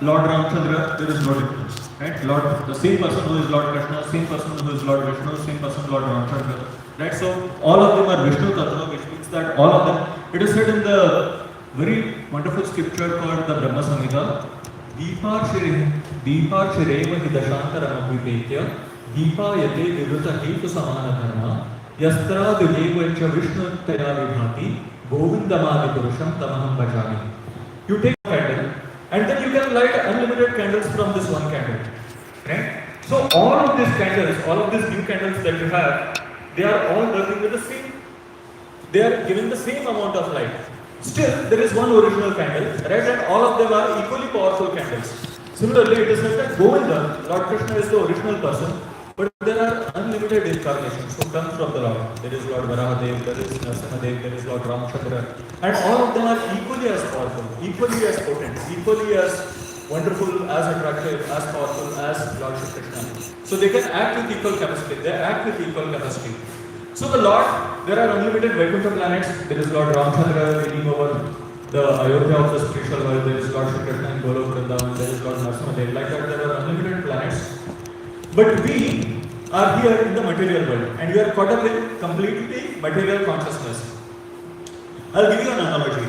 Lord Ramchandra, there is no difference. Right? The same person who is Lord Krishna, same person who is Lord Vishnu, same person Lord Ramchandra. Right? So all of them are Vishnu Tattva, which means that all of them, it is said in the very wonderful scripture called the Brahma Samhita, Deeparshireva Hidashantaramabhipetya, Deepayate Viruta Hetu Samana Dharma, Yastra Devancha Vishnu Taya Vibhati, Govindamadi Purusham Tamaham Bhajami. You take a candle and then you can light unlimited candles from this one candle. Right? So all of these candles, all of these new candles that you have, they are all working with the same, they are giving the same amount of light. Still, there is one original candle, right? And all of them are equally powerful candles. Similarly, it is said that Govinda, Lord Krishna is the original person, but there are unlimited incarnations who come from the Lord. There is Lord Varahadev, there is Narasimhadev, there is Lord Ramchandra, and all of them are equally as powerful, equally as potent, equally as wonderful, as attractive, as powerful as Lord Shri Krishna. So they can act with equal capacity, they act with equal capacity. So the Lord, there are unlimited Vaikuntha planets. There is Lord Ramchandra reigning over the Ayodhya of the spiritual world. There is Lord Shri Krishna in Golok Vrindavan. There is Lord Narasimhadev. Like that, there are unlimited planets. But we are here in the material world, and we are caught up in completely material consciousness. I'll give you an analogy.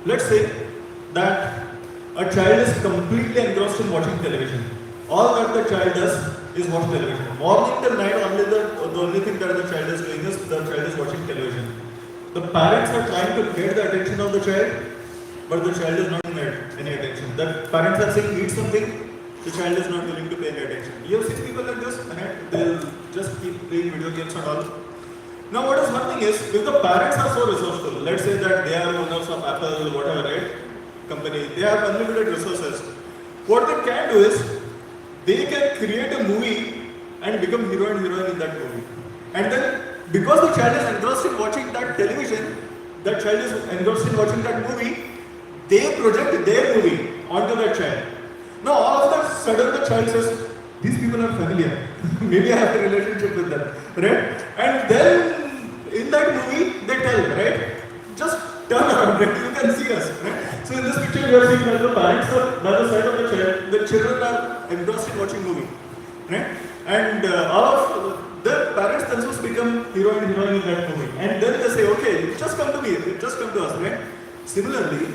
Let's say that a child is completely engrossed in watching television. All that the child does is watch television. Morning till night, the only thing that the child is doing is the child is watching television. The parents are trying to get the attention of the child, but the child is not giving any attention. The parents are saying eat something, the child is not willing to pay any attention. You have seen people like this, and they'll just keep playing video games and all. Now what is happening is, if the parents are so resourceful, let's say that they are owners of Apple, whatever, right, company, they have unlimited resources. What they can do is, they can create a movie and become hero and heroine in that movie. And then, because the child is engrossed in watching that television, that child is engrossed in watching that movie, they project their movie onto that child. Now, all of a sudden, the child says, these people are familiar. Maybe I have a relationship with them. Right? And then, in that movie, they tell, right? Just turn around, right? You can see us. Right? So in this picture, you are seeing that the parents are by the side of the child. The children are engrossed in watching movie. Right? And all of the parents themselves become hero and heroine in that movie. And then they say, okay, just come to me, just come to us. Right? Similarly,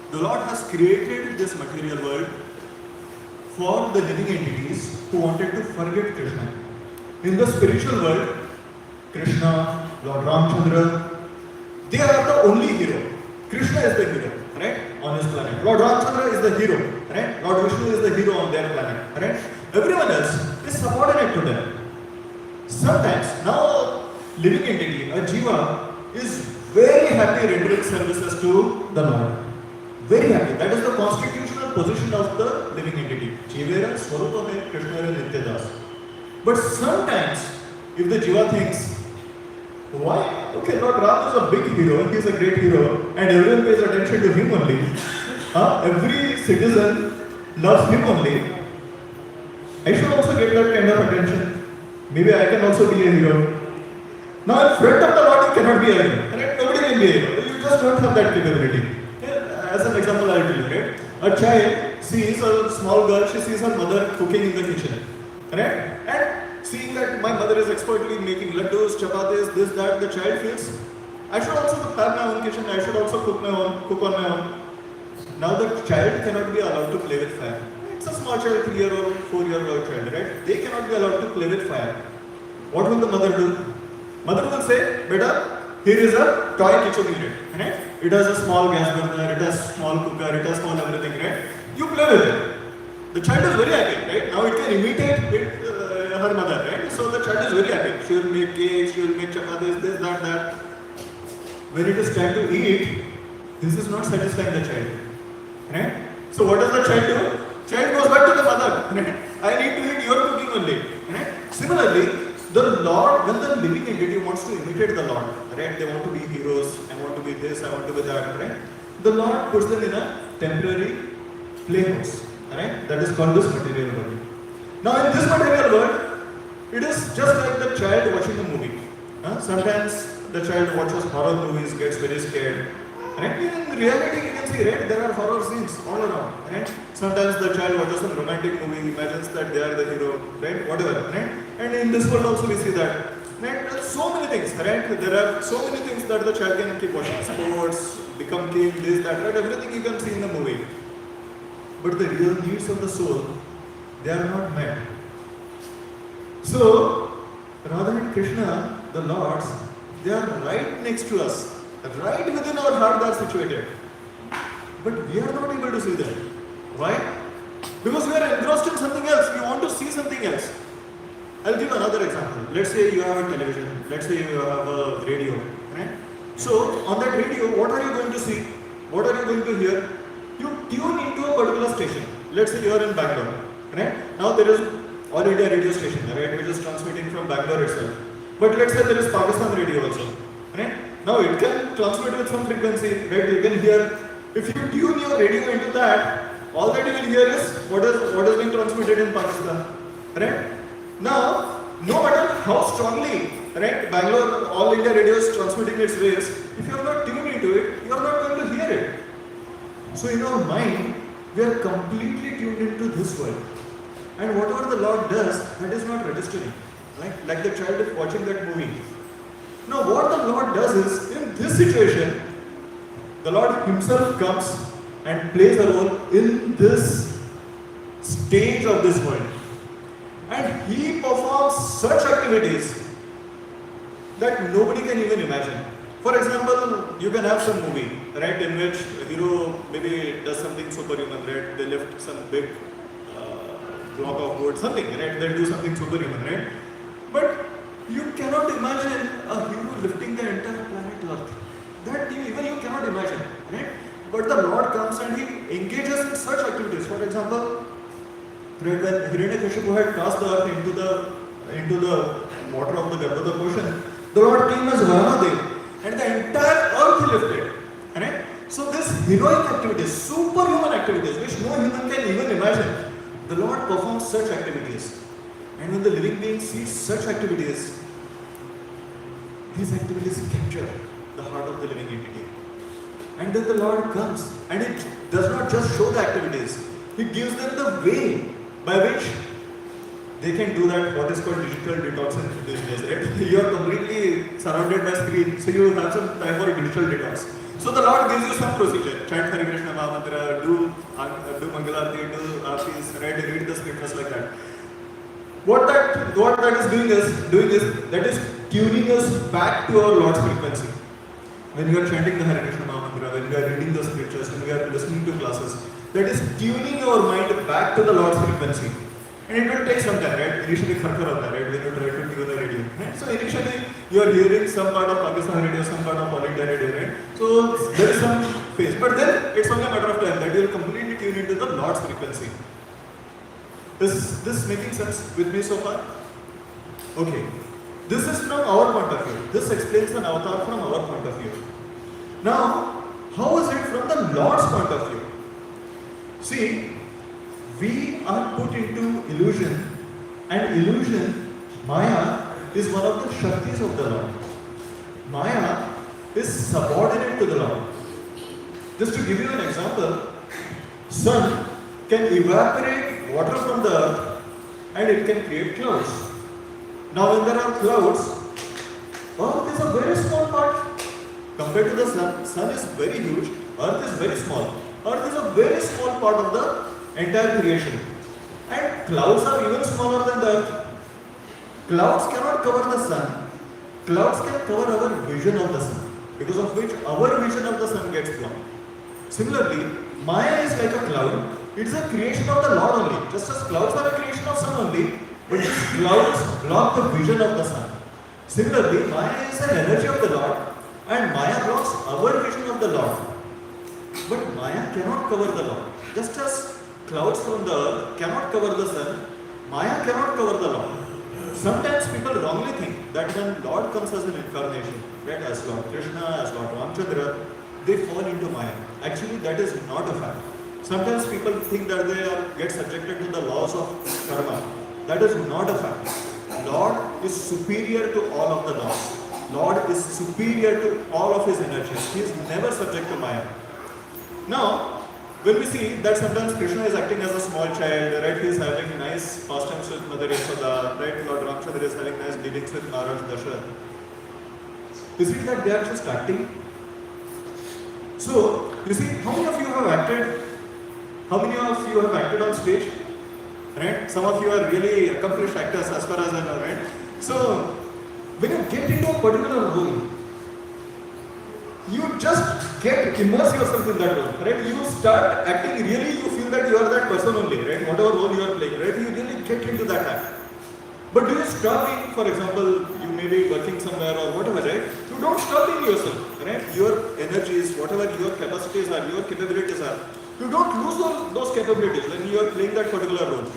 the Lord has created this material world for the living entities who wanted to forget Krishna. In the spiritual world, Krishna, Lord Ramchandra, they are the only hero. Krishna is the hero, right, on his planet. Lord Ramchandra is the hero, right? Lord Vishnu is the hero on their planet, right? Everyone else is subordinate to them. Sometimes, now, living entity, a jiva, is very happy rendering services to the Lord. Very happy. That is the constitutional position of the living entity. Jivera Swarupa hai Krishna Nityadas. But sometimes, if the jiva thinks, why? Okay, Lord Ram is a big hero, he is a great hero, and everyone pays attention to him only. Every citizen loves him only. I should also get that kind of attention. Maybe I can also be a hero. Now, in front of the Lord, you cannot be a hero. Right? Nobody can be a hero. You just don't have that capability. As an example, I'll tell you, right? A child sees a small girl, she sees her mother cooking in the kitchen. Right? And seeing that my mother is expertly making laddus, chapatis, this, that, the child feels, I should also have my own kitchen, I should also cook on my own. Now the child cannot be allowed to play with fire. It's a small child, 3-year-old, 4-year-old child, right? They cannot be allowed to play with fire. What will the mother do? Mother will say, beta, here is a toy kitchen unit, right? It has a small gas burner, it has small cooker, it has small everything, right? You play with it. The child is very happy, right? Now it can imitate her mother, right? So the child is very happy. She will make cakes, she will make chapatis, this, that. When it is time to eat, this is not satisfying the child, right? So what does the child do? Child goes back to the mother, right? I need to eat your cooking only, right? Similarly, the Lord, when the living entity wants to imitate the Lord, right? They want to be heroes, I want to be this, I want to be that, right? The Lord puts them in a temporary playhouse, right? That is called this material world. Now in this material world, it is just like the child watching a movie. Sometimes the child watches horror movies, gets very scared. Right? In reality, you can see, right? There are horror scenes all around. Right? Sometimes the child watches some romantic movie, imagines that they are the hero, right? Whatever. Right? And in this world also we see that. Right? There are so many things, right? There are so many things that the child can keep watching. Sports, become king, this, that, right? Everything you can see in the movie. But the real needs of the soul, they are not met. So, Radha and Krishna, the Lords, they are right next to us. Right within our heart they are situated. But we are not able to see them. Why? Because we are engrossed in something else. We want to see something else. I'll give another example. Let's say you have a television. Let's say you have a radio. Right? So, on that radio, what are you going to see? What are you going to hear? You tune into a particular station. Let's say you are in Bangalore. Right? Now there is All India radio station, right, which is transmitting from Bangalore itself. But let's say there is Pakistan radio also. Right? Now it can transmit with some frequency, right? You can hear, if you tune your radio into that, all that you will hear is what is being transmitted in Pakistan. Right? Now, no matter how strongly, right, Bangalore All India radio is transmitting its waves, if you are not tuned into it, you are not going to hear it. So in our mind, we are completely tuned into this world. And whatever the Lord does, that is not registering. Like the child is watching that movie. Now what the Lord does is, in this situation, the Lord Himself comes and plays a role in this stage of this world. And He performs such activities that nobody can even imagine. For example, you can have some movie, right, in which a hero maybe does something superhuman, right? They lift some big block of wood, something, right? They'll do something superhuman, right? But you cannot imagine a hero lifting the entire planet Earth. That even you cannot imagine, right? But the Lord comes and He engages in such activities. For example, when Hiranyakashipu had cast the earth into the water of the Garbhoda ocean, the Lord came as Vamadev and the entire earth He lifted. Right? So this heroic activities, superhuman activities, which no human can even imagine, the Lord performs such activities. And when the living being sees such activities, these activities capture the heart of the living entity. And then the Lord comes and He does not just show the activities, He gives them the way by which they can do that, what is called digital detox in these days, right? You are completely surrounded by screen, so you have some time for a digital detox. So the Lord gives you some procedure. Chant Hare Krishna Mahamantra, do Mangalarti, do Aartis, right? Read the scriptures like that. What that is doing is that is tuning us back to our Lord's frequency. When you are chanting the Hare Krishna Mahamantra, when you are reading the scriptures, when you are listening to classes, that is tuning our mind back to the Lord's frequency. And it will take some time, right? Initially, kharkhar hota, right? When you try to tune the radio. Right? So initially, you are hearing some part of Pakistan radio, some part of All India radio, right? So there is some phase. But then, it's only a matter of time that you will completely tune into the Lord's frequency. Is this making sense with me so far? Okay. This is from our point of view. This explains an avatar from our point of view. Now, how is it from the Lord's point of view? See, we are put into illusion, and illusion, Maya, is one of the Shaktis of the Lord. Maya is subordinate to the Lord. Just to give you an example, sun can evaporate water from the earth and it can create clouds. Now when there are clouds, earth is a very small part compared to the sun. Sun is very huge, earth is very small. Earth is a very small part of the entire creation. And clouds are even smaller than the earth. Clouds cannot cover the sun. Clouds can cover our vision of the sun, because of which our vision of the sun gets blocked. Similarly, Maya is like a cloud. It's a creation of the Lord only. Just as clouds are a creation of sun only, but these clouds block the vision of the sun. Similarly, Maya is an energy of the Lord, and Maya blocks our vision of the Lord. But Maya cannot cover the Lord. Just as clouds from the earth cannot cover the sun, Maya cannot cover the Lord. Sometimes people wrongly think that when Lord comes as an incarnation, right, as Lord Krishna, as Lord Ramchandra, they fall into Maya. Actually, that is not a fact. Sometimes people think that they get subjected to the laws of karma. That is not a fact. Lord is superior to all of the laws. Lord is superior to all of his energies. He is never subject to Maya. Now, when we see that sometimes Krishna is acting as a small child, right? He is having nice pastimes with Mother Yashoda, right? Lord Ramchandra is having nice dealings with Maharaj Dasharatha. Is it that they are just acting? So, you see, how many of you have acted? How many of you have acted on stage? Right? Some of you are really accomplished actors as far as I know, right? So, when you get into a particular role, you just immerse yourself in that role, right? You start acting really, you feel that you are that person only, right? Whatever role you are playing, right? You really get into that act. But do you stop being, for example, you may be working somewhere or whatever, right? You don't stop being yourself, right? Your energies, whatever your capacities are, your capabilities are, you don't lose all those capabilities when you are playing that particular role.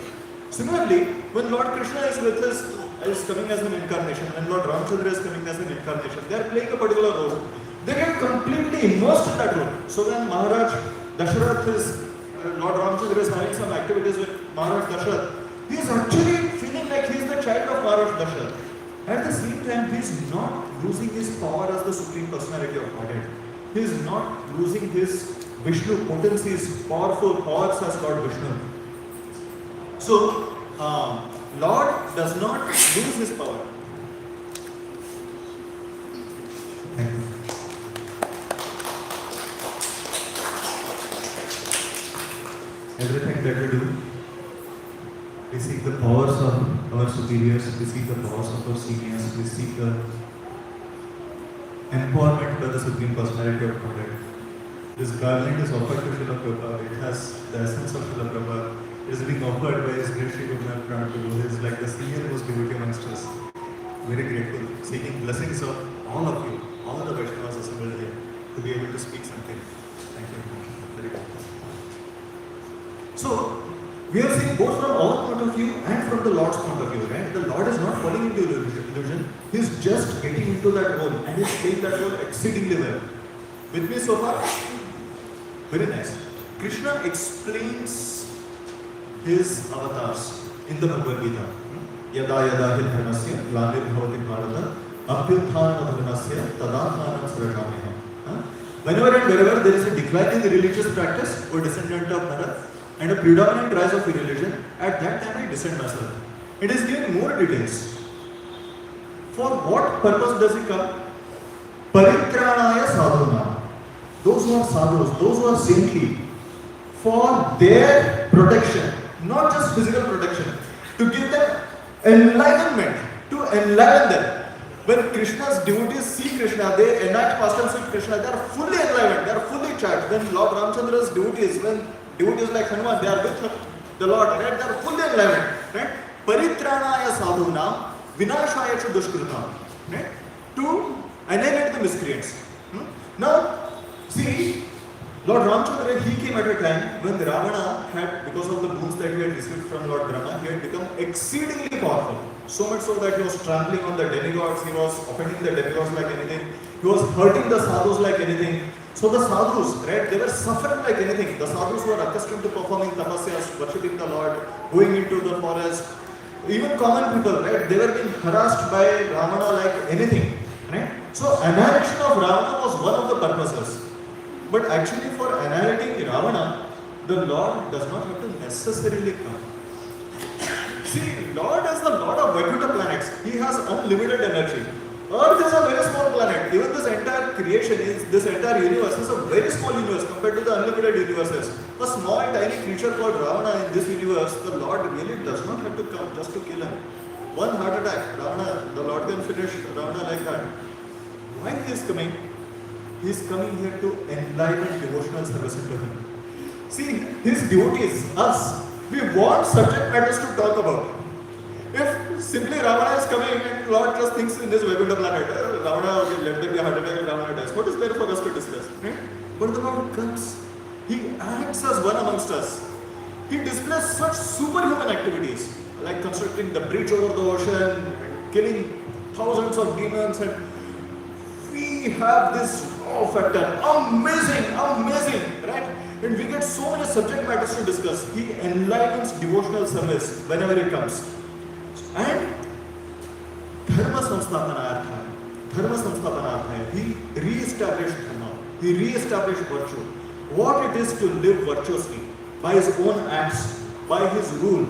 Similarly, when Lord Krishna is with us, is coming as an incarnation, when Lord Ramchandra is coming as an incarnation, they are playing a particular role. They get completely immersed in that role. So when Maharaj Dasharatha is, Lord Ramchandra is having some activities with Maharaj Dasharatha, he is actually feeling like he is the child of Maharaj Dasharatha. At the same time, he is not losing his power as the Supreme Personality of Godhead. He is not losing his Vishnu potencies, powerful powers as Lord Vishnu. So, Lord does not lose his power. Thank you. Everything that we do, we seek the powers of our superiors, we seek the powers of our seniors, we seek the empowerment by the Supreme Personality of Godhead. This garland is offered to Srila Prabhupada. It has the essence of Srila Prabhupada. It is being offered by His Great Sri Gurudeva Prabhu. He is like the senior most devotee amongst us. Very grateful, seeking blessings of all of you, all the Vaishnavas assembled here, to be able to speak something. Thank you. Very good. So, we are seeing both from our point of view and from the Lord's point of view, right? The Lord is not falling into illusion. He is just getting into that role and he is playing that role exceedingly well. With me so far? Very nice. Krishna explains his avatars in the Bhagavad Gita. Yada yada hi dharmasya glanir bhavati bharata abhyuthana dharmasya tadatmanam srajamiham. Whenever and wherever there is a decline in the religious practice or descendant of Bharat and a predominant rise of religion, at that time I descend myself. It is given more details. For what purpose does it come? Paritranaya sadhuna. Those who are sadhus, those who are saintly, for their protection, not just physical protection, to give them enlightenment, to enliven them. When Krishna's devotees see Krishna, they enact pastimes with Krishna, they are fully enlivened, they are fully charged. When Lord Ramchandra's devotees, when devotees like Hanuman, they are with the Lord, right? They are fully enlivened, right? Paritranaya sadhuna, vinashaya cha dushkritam, right? To annihilate the miscreants. Now, see, Lord Ramchandra, he came at a time when Ravana had, because of the boons that he had received from Lord Brahma, he had become exceedingly powerful. So much so that he was trampling on the demigods, he was offending the demigods like anything, he was hurting the sadhus like anything. So the sadhus, right, they were suffering like anything. The sadhus were accustomed to performing tapasyas, worshipping the Lord, going into the forest. Even common people, right, they were being harassed by Ravana like anything, right? So annihilation of Ravana was one of the purposes. But actually for annihilating Ravana, the Lord does not have to necessarily come. See, Lord is the Lord of Vaikuntha planets. He has unlimited energy. Earth is a very small planet. Even this entire creation, this entire universe is a very small universe compared to the unlimited universes. A small tiny creature called Ravana in this universe, the Lord really does not have to come just to kill him. One heart attack, Ravana, the Lord can finish Ravana like that. Why he is coming? He is coming here to enliven devotional service into him. See, his devotees, us, we want subject matters to talk about. If simply Ravana is coming and Lord just thinks in this Vaikuntha planet, Ravana, okay, let there be a heart attack and Ravana dies. What is there for us to discuss? Right? But the Lord comes. He acts as one amongst us. He displays such superhuman activities, like constructing the bridge over the ocean, killing thousands of demons, and we have this wow factor. Amazing, amazing, right? And we get so many subject matters to discuss. He enlightens devotional service whenever he comes. And Dharma Samsthapanartha, Dharma Samsthapanarthaya. He re-established Dharma. He re-established virtue. What it is to live virtuously by his own acts, by his rule.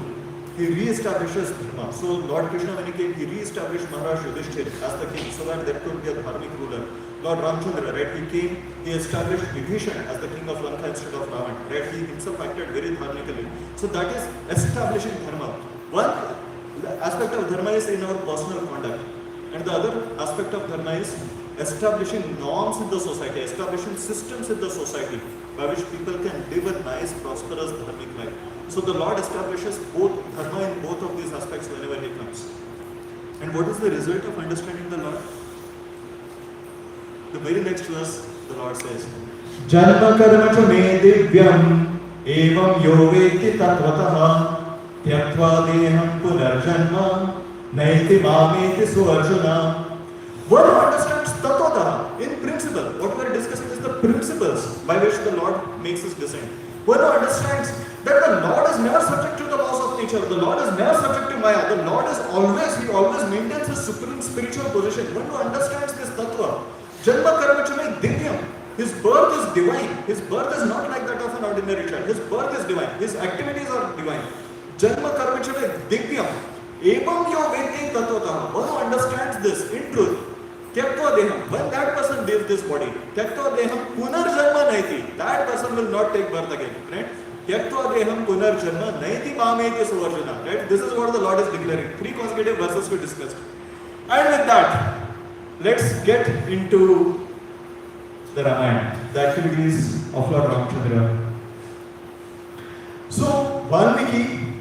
He re-establishes Dharma. So Lord Krishna, when he came, he re-established Maharaj Yudhishthir as the king, so that there could be a dharmic ruler. Lord Ramchandra, right? He came, he established Vibhishan as the king of Lanka instead of Ravan, right? He himself acted very dharmically. So that is establishing Dharma. One aspect of Dharma is in our personal conduct, and the other aspect of Dharma is establishing norms in the society, establishing systems in the society by which people can live a nice, prosperous, dharmic life. So the Lord establishes both Dharma in both of these aspects whenever he comes. And what is the result of understanding the Lord? The very next verse, the Lord says, Janma karma cha me divyam evam yo veti tatvatah tyaktva deham punarjanma naiti mameti suarjuna. One who understands tatvatah in principle, what we are discussing is the principles by which the Lord makes his descent. One who understands that the Lord is never subject to the laws of nature, the Lord is never subject to Maya, the Lord is always, he always maintains his supreme spiritual position. One who understands this tattva, Janma karma cha me divyam. His birth is divine. His birth is not like that of an ordinary child. His birth is divine. His activities are divine. Janma karma cha me divyam. Evam yo veti tattvatah. One who understands this in truth. Tyaktva deham. When that person leaves this body, tyaktva deham punarjanma naiti. That person will not take birth again. Right? Tyaktva deham punarjanma naiti mameti suvarjana. Right? This is what the Lord is declaring. 3 consecutive verses we discussed. And with that, let's get into the Ramayana, the activities of Lord Ramchandra. So, Valmiki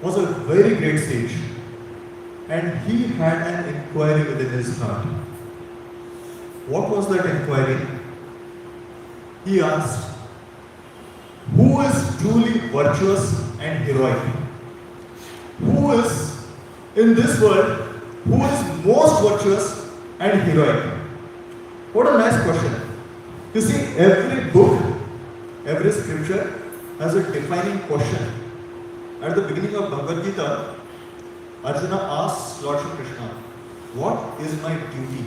was a very great sage, and he had an inquiry within his heart. What was that inquiry? He asked, who is truly virtuous and heroic? Who is, in this world, who is most virtuous and heroic? What a nice question. You see, every book, every scripture has a defining question. At the beginning of Bhagavad Gita, Arjuna asks Lord Shri Krishna, what is my duty?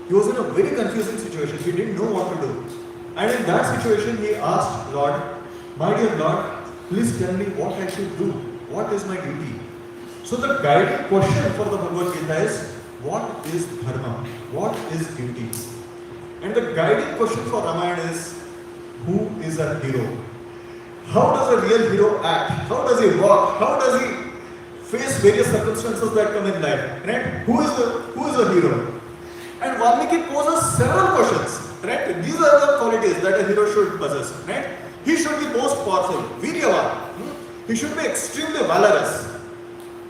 He was in a very confusing situation. He didn't know what to do. And in that situation, he asked Lord, my dear Lord, please tell me what I should do. What is my duty? So the guiding question for the Bhagavad Gita is, what is dharma? What is duty? And the guiding question for Ramayana is, who is a hero? How does a real hero act? How does he walk? How does he face various circumstances that come in life? Right? Who is a hero? And Valmiki poses several questions. Right? These are the qualities that a hero should possess. Right? He should be most powerful, Viryavan. He should be extremely valorous.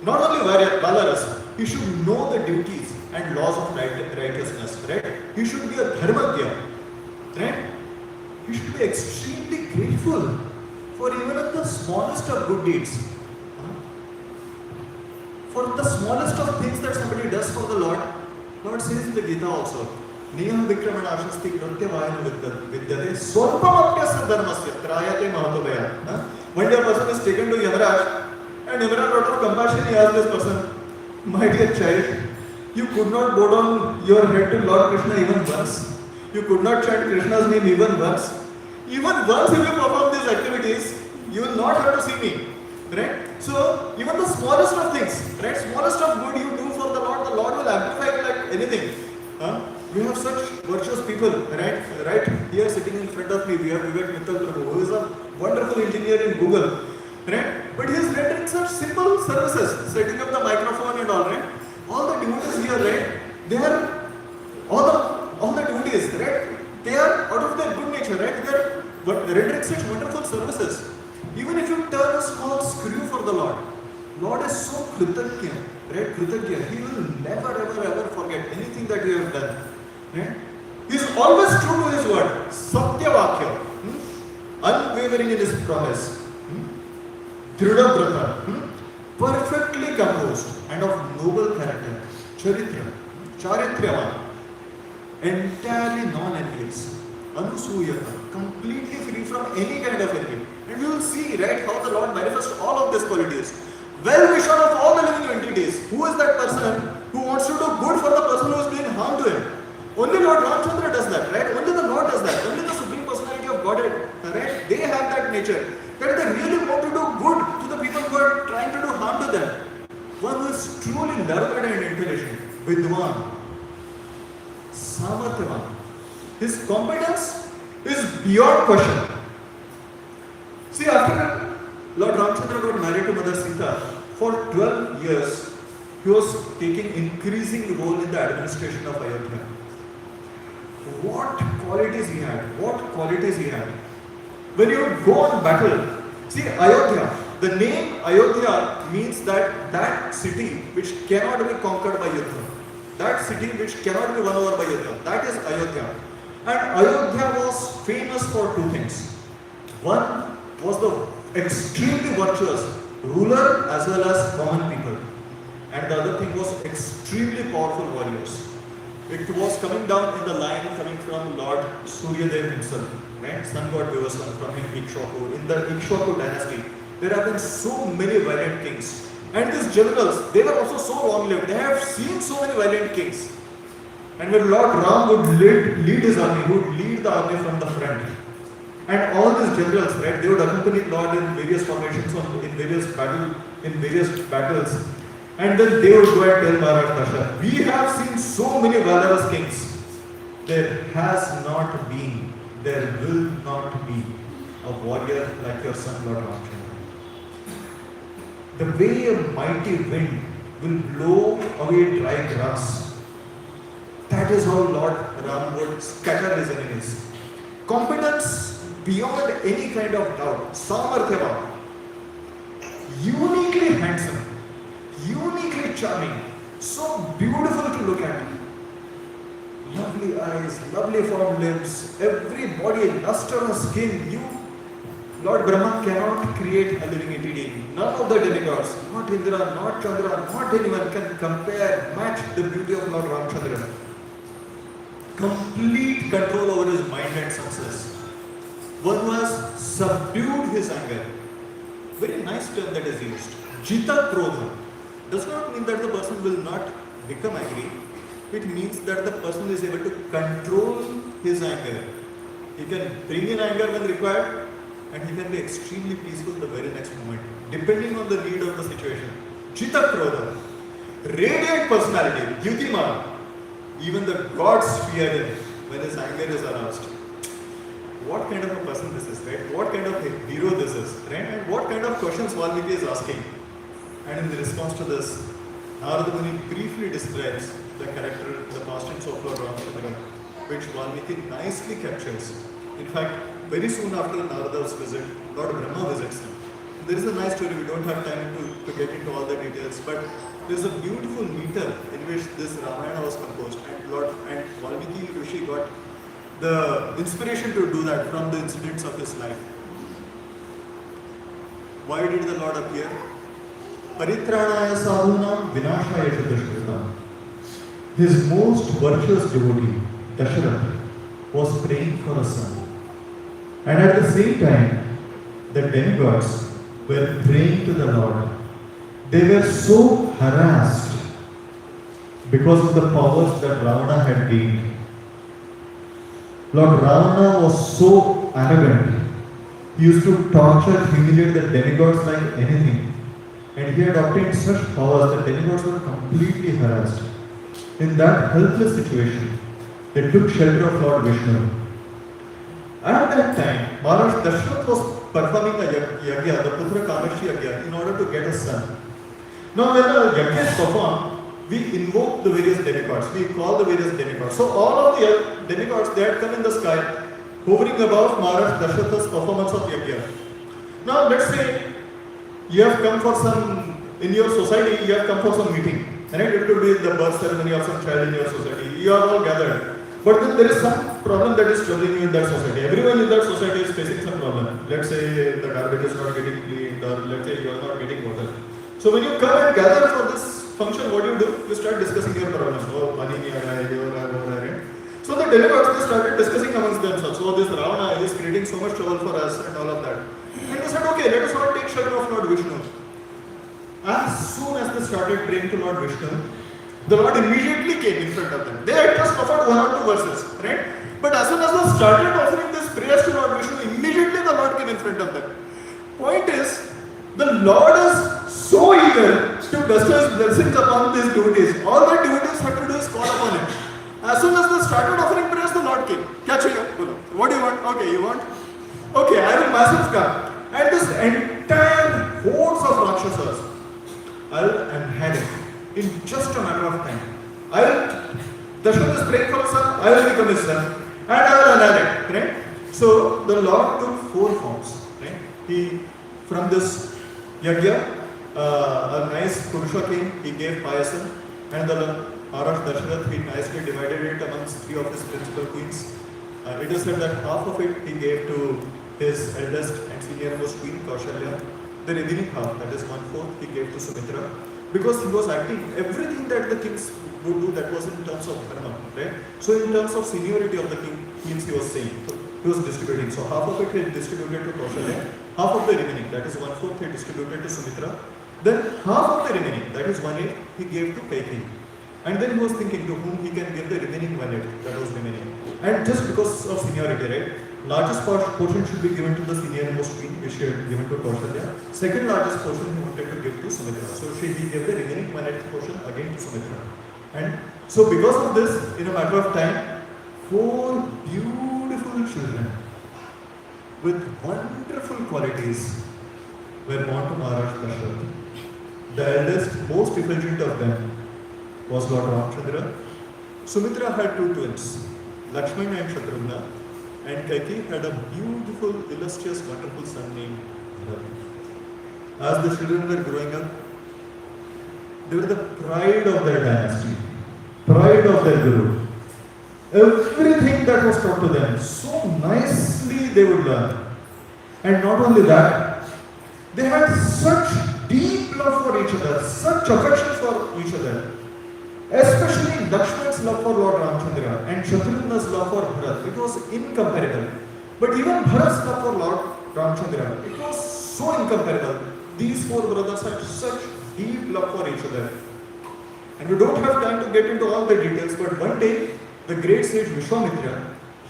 Not only valorous, he should know the duties and laws of righteousness, right? He should be a dharmagya, right? He should be extremely grateful for even the smallest of good deeds. For the smallest of things that somebody does for the Lord, Lord says in the Gita also, Niyam vikramana ashasti pratyavayana vidyate swarpamapyasya dharmasya trayate mahatobaya. One day a person is taken to Yamaraj, and Yamaraj, out of compassion, he asked this person, my dear child, you could not bow down your head to Lord Krishna even once. You could not chant Krishna's name even once. Even once if you perform these activities, you will not have to see me. Right? So, even the smallest of things, right? Smallest of good you do for the Lord will amplify like anything. We have such virtuous people, right? Right here sitting in front of me, we have Prabhu, who is a wonderful engineer in Google. Right? But he is rendering such simple services, setting up the microphone and all, right? All the devotees here, right? They are all the devotees, right? They are out of their good nature, right? They are rendering such wonderful services. Even if you turn a small screw for the Lord is so kritagya, right? Kritagya. He will never ever forget anything that you have done. Right? He is always true to his word. Satyavakya. Unwavering in his promise. Dhrudabrata. Perfectly composed and of noble character. Charitravan. Entirely non-envious. Anusuyata. Completely free from any kind of envy. And we will see, right, how the Lord manifests all of these qualities. Well-wisher of all the living entities. Who is that person? who wants to do good for the person who is doing harm to him. Only Lord Ramchandra does that, right? Only the Lord does that. Only the Supreme Personality of Godhead, right? They have that nature. That they really want to do good to the people who are trying to do harm to them. One who is truly learned and intelligent, Vidwan, Samartyavan. His competence is beyond question. See, after Lord Ramchandra got married to Mother Sita, for 12 years, he was taking increasing role in the administration of Ayodhya. What qualities he had? What qualities he had? When you would go on battle, see Ayodhya, the name Ayodhya means that city which cannot be conquered by Yuddha. That city which cannot be won over by Yuddha. That is Ayodhya. And Ayodhya was famous for two things. One was the extremely virtuous ruler as well as common people. And the other thing was extremely powerful warriors. It was coming down in the line coming from Lord Suryadev himself, right? Sun god Vivasvan from Ikshvaku. In the Ikshvaku dynasty, there have been so many valiant kings. And these generals, they were also so long-lived. They have seen so many valiant kings. And when Lord Ram would lead his army, he would lead the army from the front. And all these generals, right, they would accompany Lord in various formations, in various battles. And then they would go and tell Maharaj Dasharatha, we have seen so many valorous kings. There has not been, there will not be a warrior like your son Lord Ramchandra. The way a mighty wind will blow away dry grass, that is how Lord Ram would scatter his enemies. Competence beyond any kind of doubt. Samartyavan, uniquely handsome, uniquely charming, so beautiful to look at. Lovely eyes, lovely formed limbs, every body, luster of skin. Lord Brahma cannot create a living entity. None of the demigods, not Indra, not Chandra, not anyone can compare, match the beauty of Lord Ramchandra. Complete control over his mind and senses. One who has subdued his anger. Very nice term that is used. Jita Krodha. Does not mean that the person will not become angry. It means that the person is able to control his anger. He can bring in anger when required, and he can be extremely peaceful the very next moment, depending on the need of the situation. Jita Krodha. Radiant personality. Dyutima. Even the gods fear him when his anger is aroused. What kind of a person this is, right? What kind of a hero this is, right? And what kind of questions Valmiki is asking. And in the response to this, Narada Muni briefly describes the character, the pastimes of Lord Ramchandra, which Valmiki nicely captures. In fact, very soon after Narada's visit, Lord Brahma visits him. There is a nice story, we don't have time to get into all the details, but there is a beautiful meter in which this Ramayana was composed, and Valmiki Rishi got the inspiration to do that from the incidents of his life. Why did the Lord appear? Paritranaya sadhunam vinashaya dushkritam. His most virtuous devotee, Dasharatha, was praying for a son. And at the same time, the demigods were praying to the Lord. They were so harassed because of the powers that Ravana had gained. Lord Ravana was so arrogant. He used to torture, humiliate the demigods like anything. And he had obtained such powers that demigods were completely harassed. In that helpless situation, they took shelter of Lord Vishnu. At that time, Maharaj Dasharatha was performing a yagya, the Putra Kamashi yagya, in order to get a son. Now when the yagya is performed, we invoke the various demigods, we call the various demigods. So all of the demigods, they had come in the sky, hovering above Maharaj Dasharatha's performance of yagya. Now let's say, you have come for some, in your society, you have come for some meeting. And it could be the birth ceremony of some child in your society. You are all gathered. But then there is some problem that is troubling you in that society. Everyone in that society is facing some problem. Let's say the garbage is not getting cleaned, or let's say you are not getting water. So when you come and gather for this function, what do? You start discussing your problems. Oh, money nahi aa raha hai, So the delegates, they started discussing amongst themselves. So this Ravana is creating so much trouble for us and all of that. And they said, okay, let us all take shelter of Lord Vishnu. As soon as they started praying to Lord Vishnu, The Lord immediately came in front of them. They had just offered 1 or 2 verses, right? But as soon as they started offering this prayers to Lord Vishnu, immediately the Lord came in front of them. Point is, the Lord is so eager to bestow His blessings upon these devotees. All that devotees have to do is call upon Him. As soon as they started offering prayers, the Lord came. Catch you. What do you want? Okay, you want? Okay, I will myself come. And this entire hordes of Rakshasas, I'll unhand it in just a matter of time. Dashrath is praying for his son, I will become his son, and I will unhand it. Right? So the Lord took 4 forms. Right? He, from this yajna, a nice Purusha came, he gave payasam, and the Maharaj Dashrath, he nicely divided it amongst 3 of his principal queens. It is said that half of it he gave to his eldest and senior most queen, Kaushalya. The remaining half, that is 1/4, he gave to Sumitra. Because he was acting, everything that the kings would do, that was in terms of dharma, right? So in terms of seniority of the queens, he was saying, he was distributing. So half of it he distributed to Kaushalya, half of the remaining, that is 1/4, he distributed to Sumitra. Then half of the remaining, that is 1/8, he gave to Kaikeyi. And then he was thinking to whom he can give the remaining 1/8, that was remaining. And just because of seniority, right? Largest portion should be given to the senior most queen, which he had given to Kaushalya. Second largest portion he wanted to give to Sumitra. So he gave the remaining 1/8 portion again to Sumitra. And so because of this, in a matter of time, 4 beautiful children with wonderful qualities were born to Maharaj Dashrath. The eldest, most effulgent of them was Lord Ramchandra. Sumitra had 2 twins, Lakshmana and Shatrugna. And Kaikeyi had a beautiful, illustrious, wonderful son named Ravi. As the children were growing up, they were the pride of their dynasty, pride of their guru. Everything that was taught to them, so nicely they would learn. And not only that, they had such deep love for each other, such affection for each other. Especially Lakshmana's love for Lord Ramchandra and Shatrugna's love for Bharat, it was incomparable. But even Bharat's love for Lord Ramchandra, it was so incomparable. These 4 brothers had such deep love for each other. And we don't have time to get into all the details, but one day, the great sage Vishwamitra,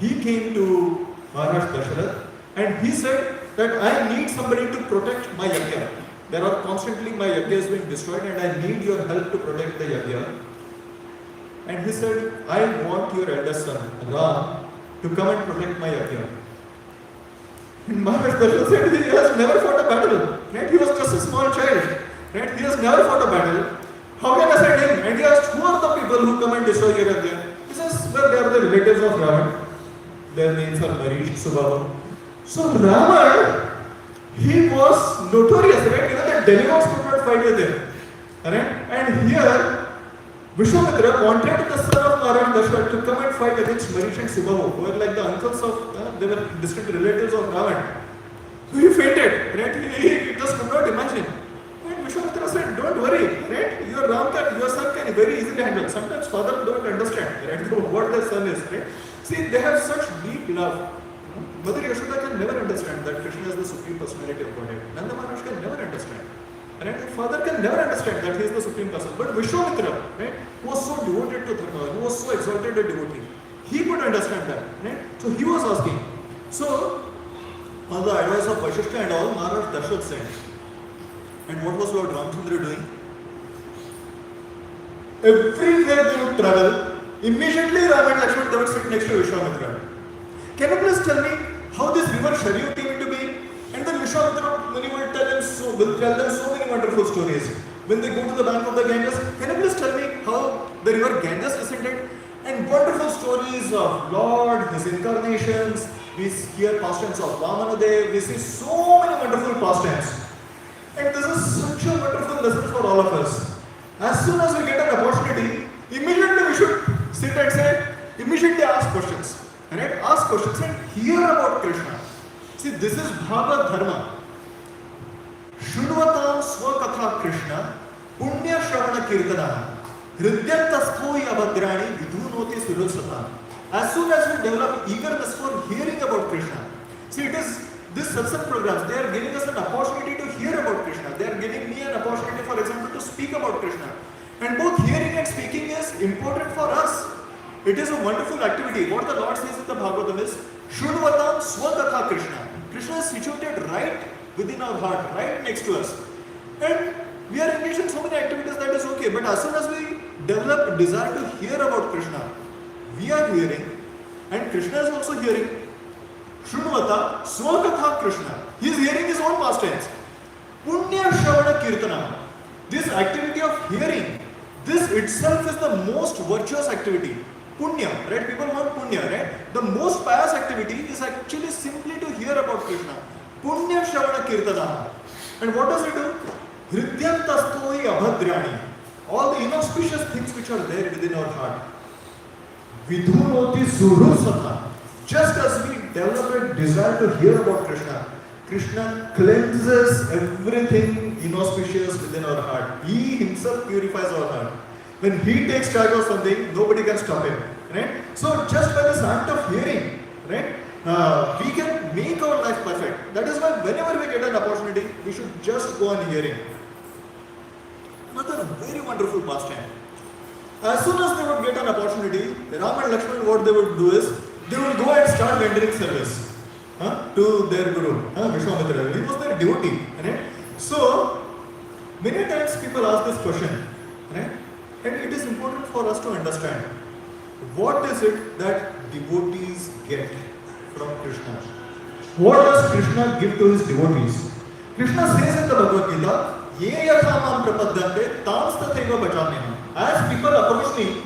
he came to Maharaj Dashrath and he said that I need somebody to protect my yajna. There are constantly my yajna is being destroyed and I need your help to protect the yajna. And he said, I want your eldest son, Ram, to come and protect my yajna. And Maharaj Dashrath said he has never fought a battle. Right? He was just a small child. Right? He has never fought a battle. How can I send him? And he asked, who are the people who come and destroy your yajna? He says, well, they are the relatives of Ravan. Their names are Marish, Subhava. So Ravan, he was notorious, right? Even the demigods could not fight with him. Right? And here, Vishwamitra wanted the son of Maharaj Dashrath to come and fight against Marish and Subhava, who were like the uncles of, they were distant relatives of Ravan. So he fainted, right? He just could not imagine. And Vishwamitra said, don't worry, right? Your son can very easily handle. Sometimes fathers don't understand, right? What their son is, right? See, they have such deep love. Mother Yashoda can never understand that Krishna is the supreme personality of Godhead. Nanda Maharaj can never understand. Right? The father can never understand that he is the supreme person. But Vishwamitra, right, who was so devoted to Dharma, who was so exalted a devotee, he could understand that. Right? So he was asking. So, on the advice of Vashishta and all, Maharaj Dashrath sent. And what was Lord Ramchandra doing? Everywhere they would travel, immediately Ram and Lakshmana they would sit next to Vishwamitra. Can you please tell me how this river Sharyu came into being? And then Vishwamitra Muni will tell them so many wonderful stories. When they go to the bank of the Ganges, can you please tell me how the river Ganges descended? And wonderful stories of Lord, His incarnations. We hear pastimes of Vamanadev. We see so many wonderful pastimes. And this is such a wonderful lesson for all of us. As soon as we get an opportunity, immediately we should sit and say, immediately ask questions. Right? Ask questions and hear about Krishna. See, this is Bhagavad Dharma. Shunvatam Swakatha Krishna, Punya Shravana Kirtana, Hridyantasthohi Abhadrani, Vidhunoti Surusata. As soon as we develop eagerness for hearing about Krishna, see, it is this satsang programs, they are giving us an opportunity to hear about Krishna. They are giving me an opportunity, for example, to speak about Krishna. And both hearing and speaking is important for us. It is a wonderful activity. What the Lord says in the Bhagavatam is, Shrunvatam Swakatha Krishna. Krishna is situated right within our heart, right next to us. And we are engaged in so many activities that is okay. But as soon as we develop a desire to hear about Krishna, we are hearing, and Krishna is also hearing. Shrunvata Swakatha Krishna. He is hearing his own past tense. Punya Shravana Kirtana. This activity of hearing, this itself is the most virtuous activity. Punya, right? People want punya, right? The most pious activity is actually simply to hear about Krishna. Punya Shravana Kirtana. And what does it do? Hridyantastoi abhadrani. All the inauspicious things which are there within our heart. Vidhunoti surusatha. Just as we develop a desire to hear about Krishna, Krishna cleanses everything inauspicious within our heart. He himself purifies our heart. When he takes charge of something, nobody can stop him. Right? So just by this act of hearing, right, we can make our life perfect. That is why whenever we get an opportunity, we should just go on hearing. Another very wonderful pastime. As soon as they would get an opportunity, Ram and Lakshman, what they would do is, they would go and start rendering service to their guru, Vishwamitra. He was their devotee. Right? So, many times people ask this question, right? And it is important for us to understand, what is it that devotees get from Krishna? What does Krishna give to his devotees? Krishna says in the Bhagavad Gita, Ye yatha mam prapadyante tams tathaiva bhajamyaham. As people approach me,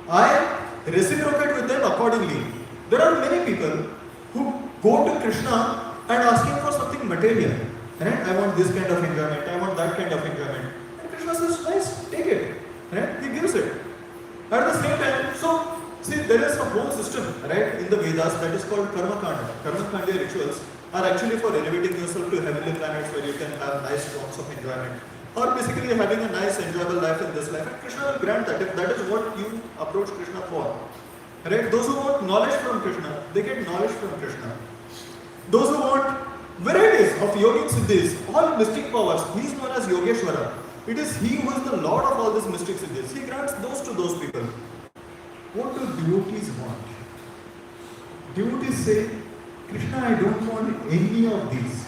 I reciprocate with them accordingly. There are many people who go to Krishna and ask him for something material. Right? I want this kind of enjoyment, I want that kind of enjoyment. And Krishna says, nice, take it. Right? He gives it. At the same time, so see, there is a whole system, right, in the Vedas that is called Karma Kanda. Karma Kanda rituals are actually for elevating yourself to heavenly planets where you can have nice forms of enjoyment. Or basically having a nice, enjoyable life in this life. And Krishna will grant that if that is what you approach Krishna for. Right? Those who want knowledge from Krishna, they get knowledge from Krishna. Those who want varieties of yogic siddhis, all mystic powers, he is known as Yogeshwara. It is he who is the lord of all these mystic siddhis. He grants those to those people. What do devotees want? Devotees say, Krishna, I don't want any of these.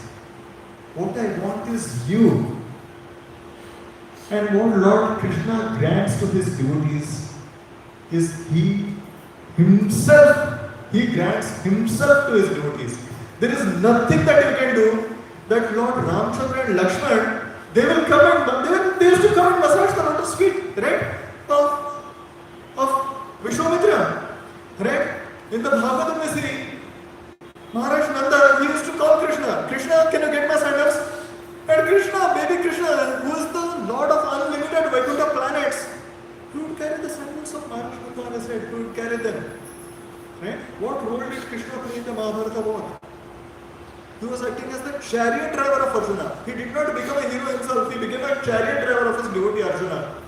What I want is you. And what Lord Krishna grants to his devotees is he himself, he grants himself to his devotees. There is nothing that you can do that Lord Ramchandra and Lakshman, they will come and they used to come and massage the lotus feet, right? Of Vishwamitra, right? In the Bhagavatam we see Maharaj Nanda, he used to call Krishna, Krishna, can you get my sandals? And Krishna, baby Krishna, who is the Lord of unlimited Vaikuntha planets, he would carry the sandals of Maharaj Nanda on his head, he would carry them. Right? What role did Krishna play in the Mahabharata war? He was acting as the chariot driver of Arjuna. He did not become a hero himself, he became a chariot driver of his devotee Arjuna.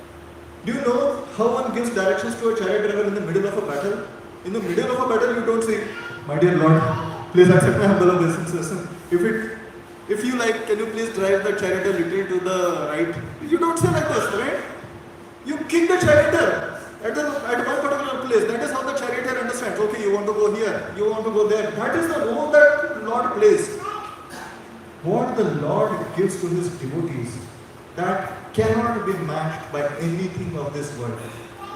Do you know how one gives directions to a chariot driver in the middle of a battle? In the middle of a battle, you don't say, my dear Lord, please accept my humble obeisances. If you like, can you please drive the chariot a little to the right? You don't say like this, right? You kick the charioteer at one particular place. That is how the charioteer understands. Okay, you want to go here, you want to go there. That is the role that Lord plays. What the Lord gives to his devotees, that cannot be matched by anything of this world.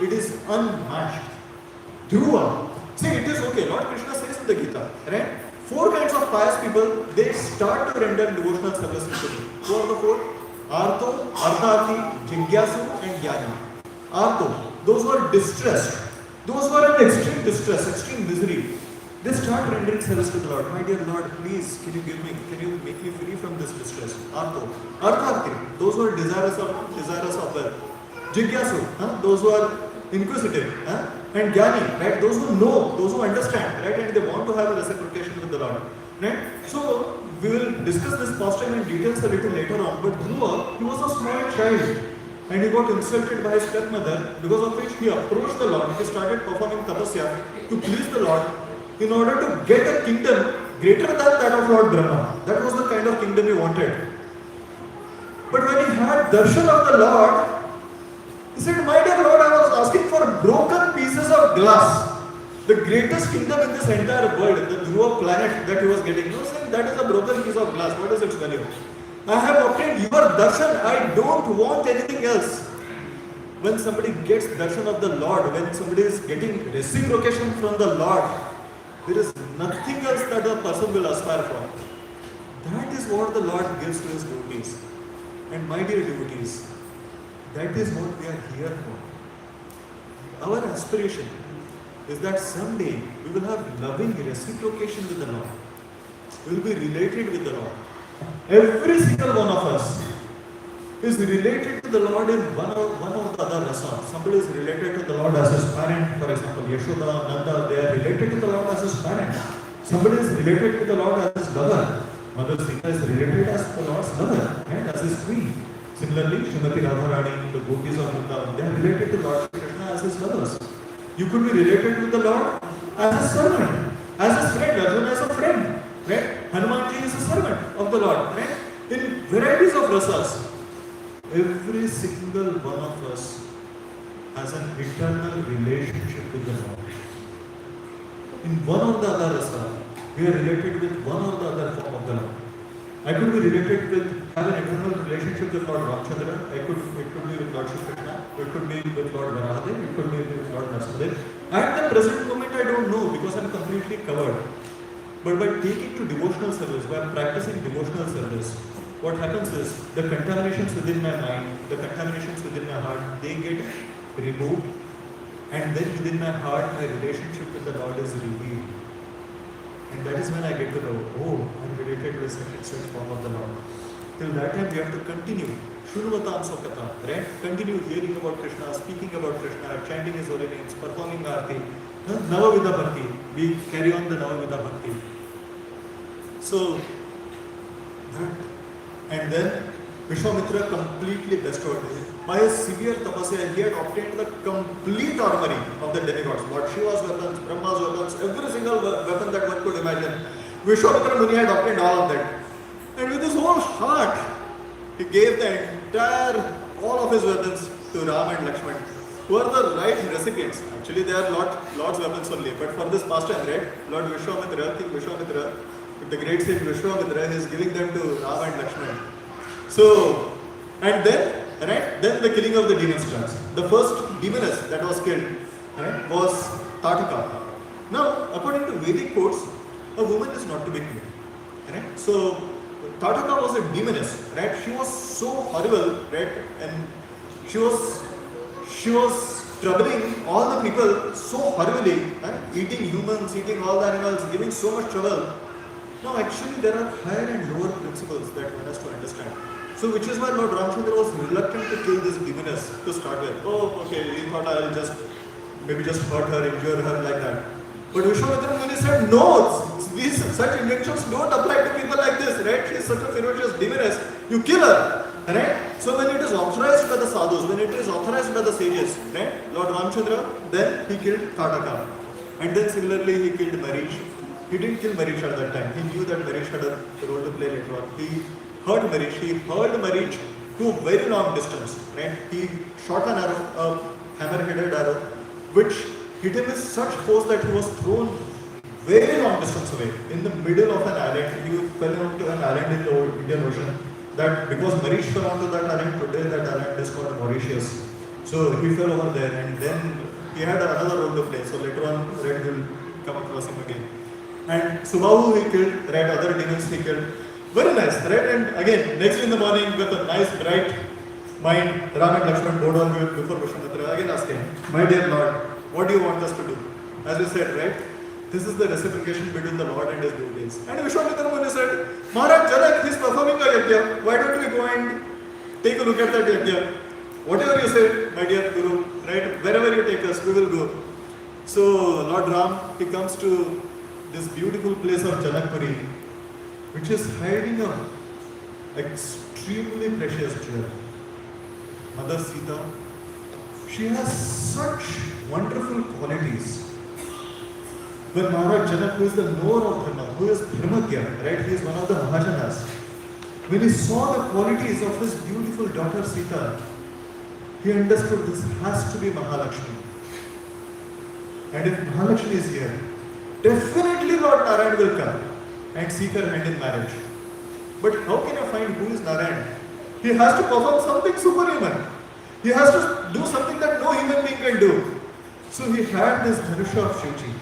It is unmatched. Dhruva. See, it is okay. Lord Krishna says in the Gita, right? 4 kinds of pious people, they start to render devotional service to me. Who are the 4? Artho, Arthati, Jigyasu and Jnani. Artho, those who are distressed, those who are in extreme distress, extreme misery, they start rendering service to the Lord. My dear Lord, please, can you make me free from this distress? Artho. Arthati, those who are desirous of wealth. Jigyasu, those who are inquisitive. And Jnani, right? Those who know, those who understand, right? And they want to have a reciprocation with the Lord. Right? So, we will discuss this pastime in details a little later on. But Dhruva, he was a small child. And he got insulted by his stepmother, because of which he approached the Lord. He started performing tapasya to please the Lord in order to get a kingdom greater than that of Lord Brahma. That was the kind of kingdom he wanted. But when he had darshan of the Lord, he He said, my dear Lord, I was asking for broken pieces of glass. The greatest kingdom in this entire world, the Dhruva planet that he was getting. No, saying that is a broken piece of glass. What is its value? I have obtained your darshan. I don't want anything else. When somebody gets darshan of the Lord, when somebody is getting reciprocation from the Lord, there is nothing else that a person will aspire for. That is what the Lord gives to his devotees. And my dear devotees, that is what we are here for. Our aspiration is that someday we will have loving reciprocation with the Lord. We will be related with the Lord. Every single one of us is related to the Lord in one or the other rasa. Somebody is related to the Lord as his parent, for example, Yashoda, Nanda, they are related to the Lord as his parent. Somebody is related to the Lord as his lover. Mother Sita is related as the Lord's lover and as his queen. Similarly, Srimati Radharani, the gopis of Vrindavan, they are related to Lord Krishna as his lovers. You could be related with the Lord as a servant, as his friend, Arjuna as a friend. Right? Hanumanji is a servant of the Lord. Right? In varieties of rasas. Every single one of us has an eternal relationship with the Lord. In one or the other rasa, we are related with one or the other form of the Lord. I could be related with, have an eternal relationship with Lord Ramchandra. It could be with Lord Shri Krishna. It could be with Lord Varahadev. It could be with Lord Narasimhadev. At the present moment, I don't know because I'm completely covered. But by taking to devotional service, by practicing devotional service, what happens is the contaminations within my mind, the contaminations within my heart, they get removed, and then within my heart, my relationship with the Lord is revealed. And that is when I get to know, oh, I'm related to such form of the Lord. Till that time, we have to continue. Shrunuvatam Sokata, right? Continue hearing about Krishna, speaking about Krishna, chanting his holy names, performing Aarti. Navavidha Bhakti. We carry on the Navavidha Bhakti. So, and then Vishwamitra completely bestowed. By a severe tapasya, he had obtained the complete armory of the demigods. Lord Shiva's weapons, Brahma's weapons, every single weapon that one could imagine. Vishwamitra Muni had obtained all of that. And with his whole heart, he gave all of his weapons to Ram and Lakshman, who are the right recipients. Actually, they are Lord's weapons only. But for this pastime, right, Lord Vishwamitra, King Vishwamitra, the great sage Vishwamitra is giving them to Ram and Lakshman. So, and then, right, then the killing of the demon starts. The first demoness that was killed, right, was Tataka. Now, according to Vedic codes, a woman is not to be killed. Right? So, Tataka was a demoness, right? She was so horrible, right? And she was troubling all the people so horribly, right? Eating humans, eating all the animals, giving so much trouble. Now, actually, there are higher and lower principles that one has to understand. So, which is why Lord Ramchandra was reluctant to kill this demoness to start with. Oh, okay, he thought I'll just hurt her, injure her like that. But Vishwamitra Muni said, no, such injunctions don't apply to people like this, right? She is such a ferocious demoness. You kill her, right? So, when it is authorized by the sadhus, when it is authorized by the sages, right? Lord Ramchandra, then he killed Tataka. And then similarly, he killed Marish. He didn't kill Marish at that time. He knew that Marish had a role to play later on. He hurt Marish. He hurled Marish to a very long distance. Right? He shot an arrow, a hammer-headed arrow, which hit him with such force that he was thrown very long distance away. In the middle of an island, he fell onto an island in the Indian Ocean. That because Marish fell onto that island, today that island is called Mauritius. So he fell over there, and then he had another role to play. So later on, Red will come across him again. And Subahu he killed, right? Other demons he killed. Very nice, right? And again, next in the morning with a nice bright mind, Ram and Lakshman bowed down before Vishwamitra. Again asked him, my dear Lord, what do you want us to do? As we said, right? This is the reciprocation between the Lord and his devotees. And Vishwamitra Muni said, Maharaj Janak, he's performing a yajna. Why don't we go and take a look at that yajna? Whatever you say, my dear Guru, right? Wherever you take us, we will go. So Lord Ram, he comes to this beautiful place of Janakpuri, which is hiding a extremely precious jewel. Mother Sita, she has such wonderful qualities. When Maharaj Janak, who is the knower of Dharma, who is Dharmagya, right? He is one of the Mahajanas. When he saw the qualities of his beautiful daughter Sita, he understood this has to be Mahalakshmi. And if Mahalakshmi is here, definitely Lord Narayan will come and seek her hand in marriage. But how can you find who is Narayan? He has to perform something superhuman. He has to do something that no human being can do. So he had this Dhanusha of Shivji.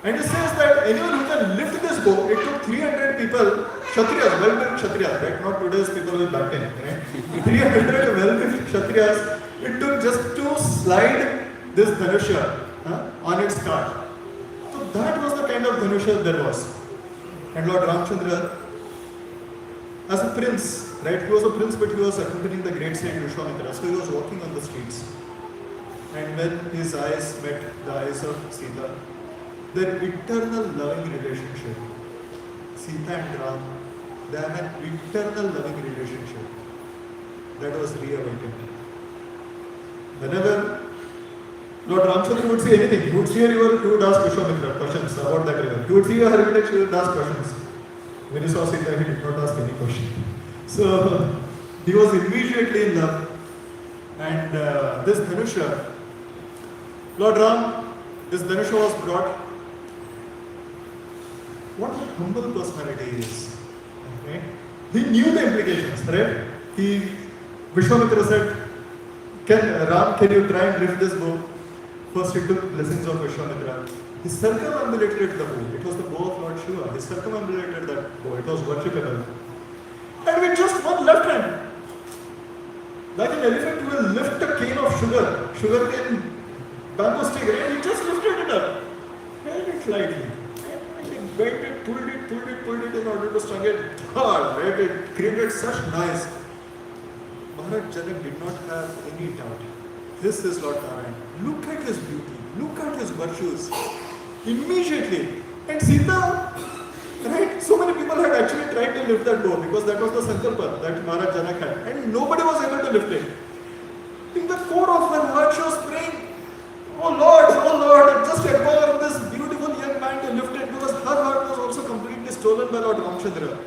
And he says that anyone who can lift this bow, it took 300 people, Kshatriyas, well-built Kshatriyas, right? Not today's people with back pain, right? 300 well-built Kshatriyas, it took just to slide this Dhanusha on its cart. So that was the kind of Dhanusha there was. And Lord Ramchandra, as a prince, right? He was a prince, but he was accompanying the great saint Vishwamitra. So he was walking on the streets. And when his eyes met the eyes of Sita, their eternal loving relationship, Sita and Ram, they have an eternal loving relationship that was reawakened. Whenever Lord Ramchandra would say anything, he would see a river, he would ask Vishwamitra questions about that river. He would see a hermitage, he would ask questions. When he saw Sita, he did not ask any question. So he was immediately in love. And this Dhanusha, Lord Ram, this Dhanusha was brought. What a humble personality he is. Okay? He knew the implications, right? Vishwamitra said, Ram, can you try and lift this bow? First he took blessings of Vishwamitra. He circumambulated the bow. It was the bow of Lord Shiva. He circumambulated that bow. It was worshipable. And with just one left hand, like an elephant will lift a cane of sugar cane, bamboo stick, right? He just lifted it up. Held it lightly. And he bent it, pulled it in order to strung it hard, right? It created such noise. Maharaj Janak did not have any doubt. This is Lord Narayan. Look at his beauty. Look at his virtues. Immediately. And Sita, right? So many people had actually tried to lift that bow because that was the sankalpa that Maharaj Janak had. And nobody was able to lift it. In the core of her heart, she was praying, oh Lord, just empower this beautiful young man to lift it, because her heart was also completely stolen by Lord Ramchandra.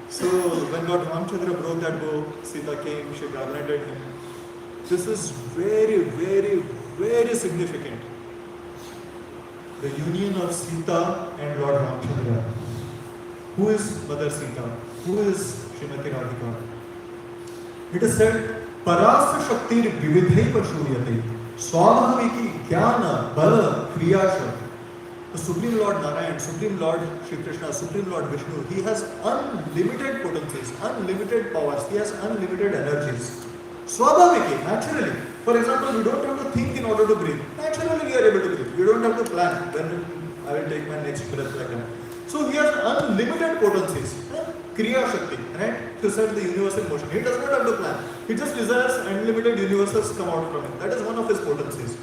So when Lord Ramchandra broke that bow, Sita came, she garlanded him. This is very, very, very significant. The union of Sita and Lord Ramchandra. Who is Mother Sita? Who is Srimati Radhika? It is said, Parasa Shaktir Vividhai Pashuriyate Swabhaviki Jnana Bala Kriyasha. The Supreme Lord Narayan, Supreme Lord Shri Krishna, Supreme Lord Vishnu, he has unlimited potencies, unlimited powers, he has unlimited energies. Swabhaviki, naturally. For example, we don't have to think in order to breathe. Naturally, we are able to breathe. We don't have to plan when I will take my next breath like that. So he has unlimited potencies. Kriya Shakti, right? To set the universe in motion. He does not have to plan. He just desires unlimited universes come out from him. That is one of his potencies.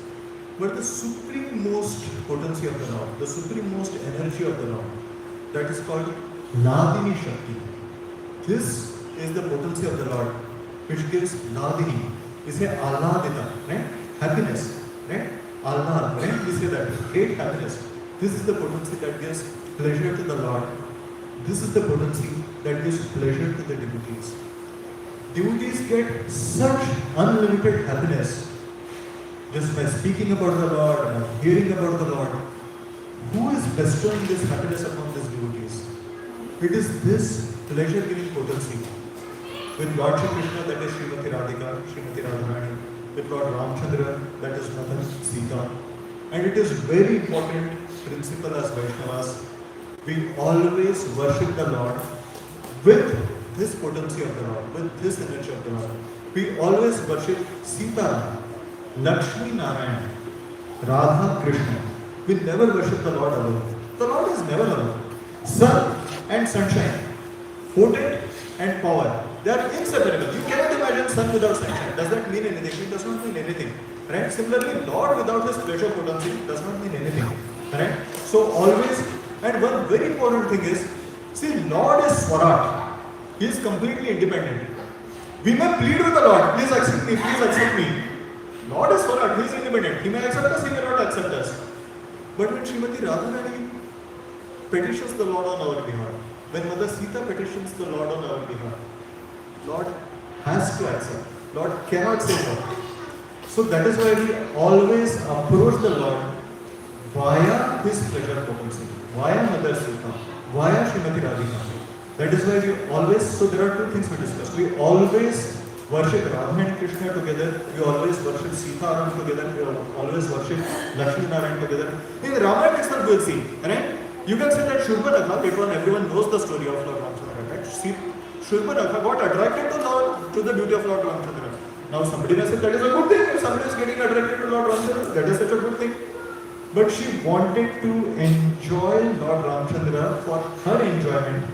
But the supreme-most potency of the Lord, the supreme-most energy of the Lord, that is called Ladini Shakti. This is the potency of the Lord, which gives Ladini. We say Ahladita, right? Happiness, right? Ahlad, right? We say that. Great happiness. This is the potency that gives pleasure to the Lord. This is the potency that gives pleasure to the devotees. Devotees get such unlimited happiness just by speaking about the Lord and hearing about the Lord. Who is bestowing this happiness upon these devotees? It is this pleasure-giving potency. With Lord Shri Krishna, that is Srimati Radhika, Srimati Radharani. With Lord Ramchandra, that is Mother Sita. And it is very important principle as Vaishnavas. We always worship the Lord with this potency of the Lord, with this energy of the Lord. We always worship Sita, Lakshmi Narayan, Radha Krishna. We never worship the Lord alone. The Lord is never alone. Sun and sunshine, potent and power, they are inseparable. You cannot imagine sun without sunshine. Does that mean anything? It does not mean anything. Right? Similarly, Lord without his pleasure potency does not mean anything. Right? So always, and one very important thing is, see, Lord is Swarat. He is completely independent. We may plead with the Lord, please accept me, please accept me. Lord is Swarat, he is independent. He may accept us, he may not accept us. But when Srimati Radharani petitions the Lord on our behalf, when Mother Sita petitions the Lord on our behalf, Lord has to accept. Lord cannot say no. So that is why we always approach the Lord via His pleasure potency, via Mother Sita, via Srimati Radhika. That is why we always, so there are two things we discussed. We always worship Radha and Krishna together, we always worship Sita together, we always worship Lakshmi Narayan together. In Ramayana itself we will see, right? You can say that Shurpanakha, everyone knows the story of Lord Ramchandra, right? Shurpanakha got attracted to the beauty of Lord Ramchandra. Now somebody may say that is a good thing, if somebody is getting attracted to Lord Ramchandra, that is such a good thing. But she wanted to enjoy Lord Ramchandra for her enjoyment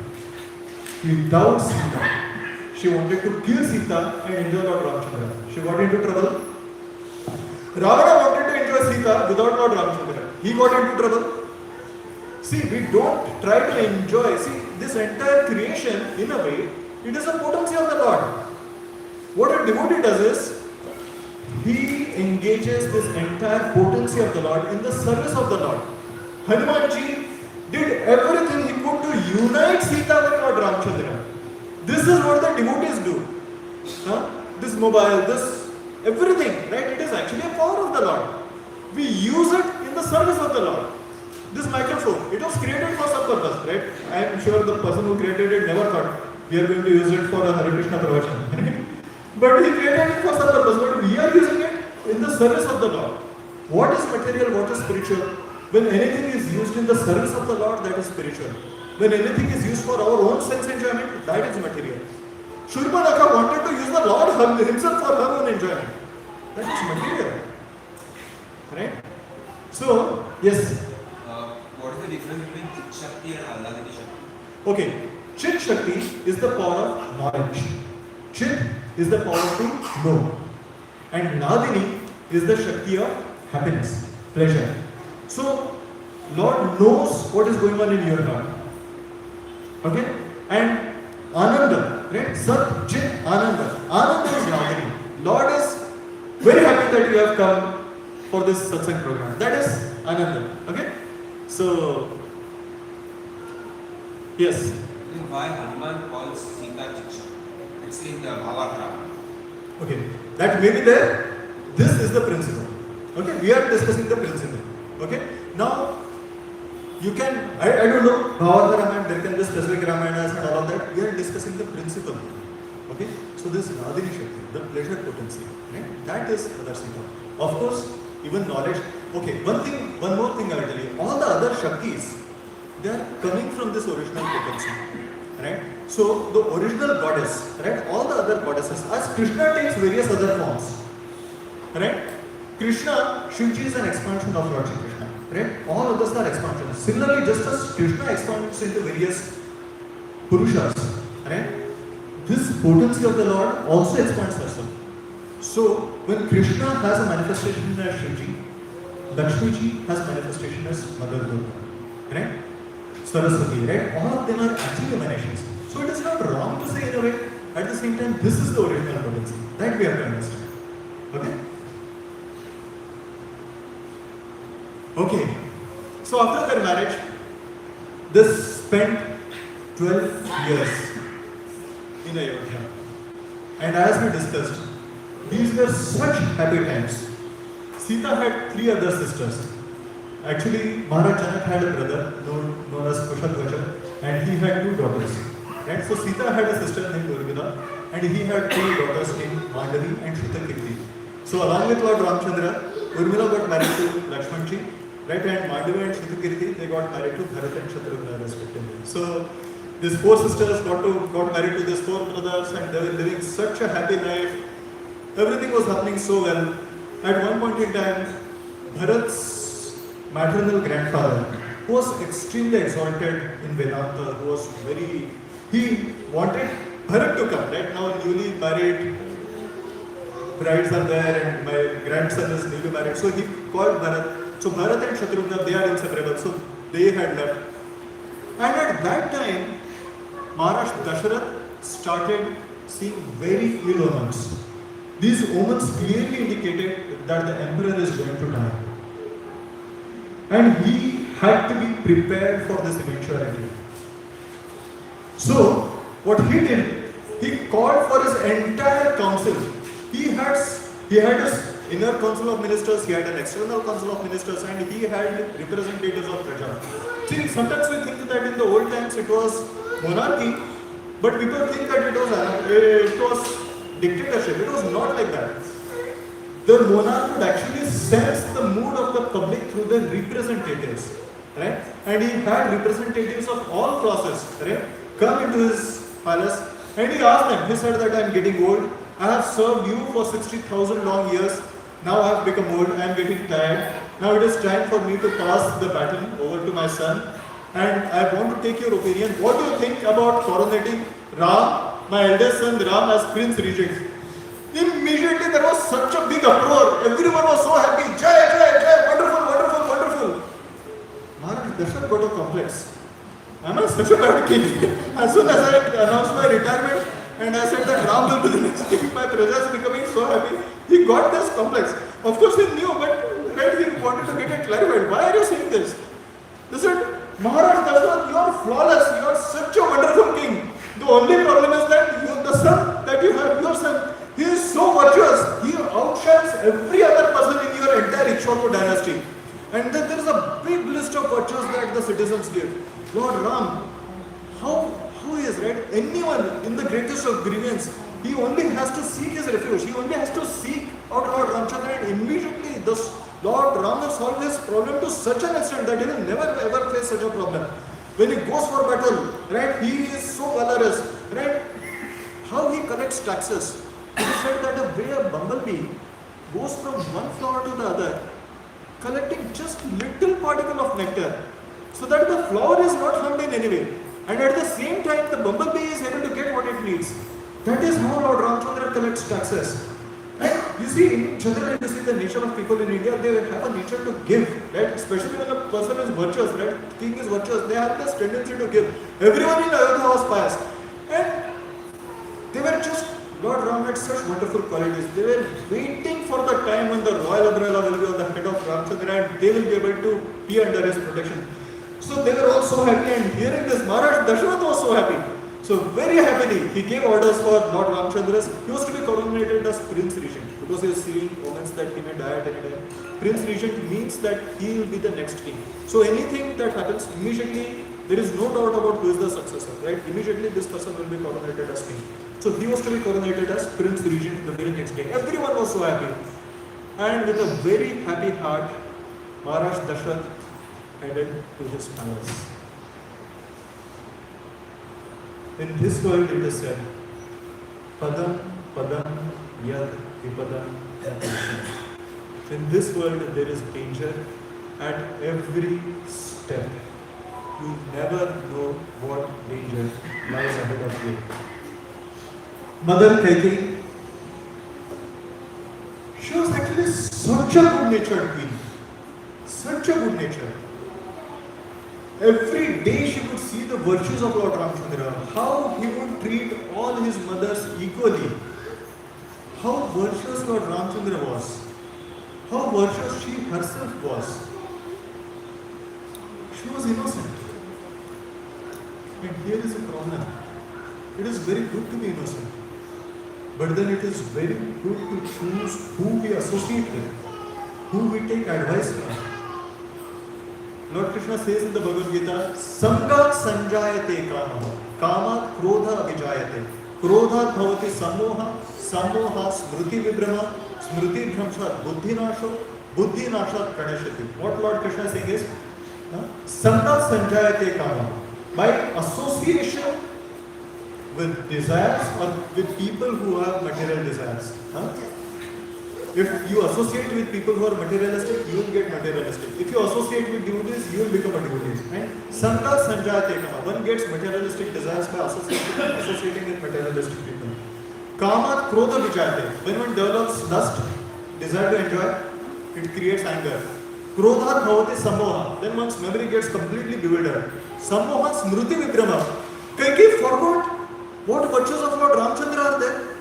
without Sita. She wanted to kill Sita and enjoy Lord Ramchandra. She got into trouble. Ravana wanted to enjoy Sita without Lord Ramchandra. He got into trouble. See, we don't try to enjoy. See, this entire creation, in a way, it is a potency of the Lord. What a devotee does is, he engages this entire potency of the Lord in the service of the Lord. Hanumanji did everything he could to unite Sita with Lord Ramchandra. This is what the devotees do. This mobile, this everything, right? It is actually a power of the Lord. We use it in the service of the Lord. This microphone, it was created for some purpose, right? I am sure the person who created it never thought we are going to use it for a Hare Krishna pravachan. But he created it for some purpose, but we are using it in the service of the Lord. What is material, what is spiritual? When anything is used in the service of the Lord, that is spiritual. When anything is used for our own sense enjoyment, that is material. Shurpanakha wanted to use the Lord himself for her own enjoyment. That is material. Right? So, yes. What is the difference between Chit Shakti and Alladini Shakti? Okay, Chit Shakti is the power of knowledge. Chit is the power to know. And Nadini is the Shakti of happiness, pleasure. So, Lord knows what is going on in your heart. Okay? And Ananda, right? Sat, Chit, Ananda. Ananda is Nadini. Lord is very happy that you have come for this satsang program. That is Ananda. Okay? So, yes. Why Hanuman calls Sita Chit Shakti? It's in the Avatari. Okay, that may be there. This is the principle. Okay, we are discussing the principle. Okay, now you can, I don't know, Ramayana, there can be specific Ramayanas and all of that. We are discussing the principle. Okay, so this Radhini Shakti, the pleasure potency, right? That is other Sita. Of course, even knowledge. Okay, one more thing I will tell you. All the other Shaktis, they are coming from this original potency, right? So the original goddess, right? All the other goddesses, as Krishna takes various other forms, right? Krishna, Shivji is an expansion of Lord Shri Krishna, right? All others are expansions. Similarly, just as Krishna expands into various Purushas, right? This potency of the Lord also expands herself. So when Krishna has a manifestation as Shivji, Lakshmiji has manifestation as Mother Durga, right? Saraswati, right? All of them are actually emanations. So it is not wrong to say in a way, at the same time, this is the original potency. That we have to understand. Okay? Okay. So after their marriage, they spent 12 years in Ayodhya. And as we discussed, these were such happy times. Sita had 3 other sisters. Actually, Maharaj Janak had a brother known as Kushatvaja, and he had 2 daughters. Right? So Sita had a sister named Urmila, and he had 2 daughters named Mandavi and Shrutakirti. So along with Lord Ramchandra, Urmila got married to Lakshmanji, right? And Mandavi and Shrutakirti, they got married to Bharat and Shatrugna respectively. So these 4 sisters got married to these 4 brothers, and they were living such a happy life. Everything was happening so well. At one point in time, Bharat's maternal grandfather, who was extremely exalted in Vedanta, he wanted Bharat to come, right? Now newly married brides are there and my grandson is newly married. So he called Bharat. So Bharat and Shatrugna, they are inseparable. So they had left. And at that time, Maharaj Dasharath started seeing very ill omens. These omens clearly indicated that the emperor is going to die. And he had to be prepared for this eventuality. So, what he did, he called for his entire council He had his inner council of ministers, he had an external council of ministers, and he had representatives of Praja. See, sometimes we think that in the old times it was monarchy, but people think that it was dictatorship. It was not like that. The monarch would actually sense the mood of the public through their representatives, right? And he had representatives of all classes, right? Come into his palace, and he asked them. He said that I am getting old. I have served you for 60,000 long years. Now I have become old. I am getting tired. Now it is time for me to pass the baton over to my son, and I want to take your opinion. What do you think about coronating Ram, my eldest son Ram, as Prince Regent? Immediately there was such a big uproar. Everyone was so happy. Jai, jai, jai, wonderful, wonderful, wonderful. Maharaj Dasharatha got a complex. Am I such a bad king? As soon as I announced my retirement and I said that Ram will be the next king, my praja is becoming so happy. He got this complex. Of course he knew, but right, he wanted to get it clarified. Why are you saying this? They said, Maharaj Dasharatha, you are flawless. You are such a wonderful king. The only problem is that the son that you have, your son, he is so virtuous. He outshines every other person in your entire Ikshvaku dynasty. And then there is a big list of virtues that the citizens give. Lord Ram, how he is, right? Anyone in the greatest of grievance, he only has to seek his refuge. He only has to seek out Lord Ramchandra, and immediately the Lord Ram will solve his problem to such an extent that he will never ever face such a problem. When he goes for battle, right, he is so valorous, right? How he collects taxes. He said that the way a bumblebee goes from one flower to the other, collecting just little particle of nectar, so that the flower is not harmed in any way. And at the same time, the bumblebee is able to get what it needs. That is how Lord Ramchandra collects taxes. And you see, in general, you see the nature of people in India, they have a nature to give, right? Especially when a person is virtuous, right? King is virtuous, they have this tendency to give. Everyone in Ayodhya was pious. And they were just, Lord Ram had such wonderful qualities. They were waiting for the time when the royal umbrella will be on the head of Ramchandra and they will be able to be under his protection. So they were all so happy, and hearing this, Maharaj Dasharatha was so happy. So very happily, he gave orders for Lord Ramchandra's. He was to be coronated as Prince Regent because he was seeing omens that he may die at any time. Prince Regent means that he will be the next king. So anything that happens, immediately, there is no doubt about who is the successor, right? Immediately this person will be coronated as king. So he was to be coronated as Prince Regent the very next day. Everyone was so happy. And with a very happy heart, Maharaj Dasharatha headed to his palace. In this world it is said, Padam, Padam, Yad, Vipadam, Yad. In this world there is danger at every step. You never know what danger lies ahead of you. Mother Kaikeyi, she was actually such a good-natured queen. Such a good nature. Every day she could see the virtues of Lord Ramchandra, how he would treat all his mothers equally, how virtuous Lord Ramchandra was, how virtuous she herself was. She was innocent. And here is a problem. It is very good to be innocent, but then it is very good to choose who we associate with, who we take advice from. Lord Krishna says in the Bhagavad Gita, Samgat sanjayate kama, kama krodha abhijayate, krodha bhavati sammoha, sammoha smriti vibrama, smriti bhramsha buddhi nasho, buddhi nasha pranashati. What Lord Krishna is saying is, Samgat sanjayate kama, by association with desires or with people who have material desires. If you associate with people who are materialistic, you will get materialistic. If you associate with devotees, you will become a devotee. And Sangha Sanjayate Kama, one gets materialistic desires by associating with materialistic people. Kama Krodha Vijayate, when one develops lust, desire to enjoy, it creates anger. Krodha Bhavati Sammoha, then one's memory gets completely bewildered. Sammoha Smriti Vibrama. Kaikeyi forgot what virtues of Lord Ramchandra are there.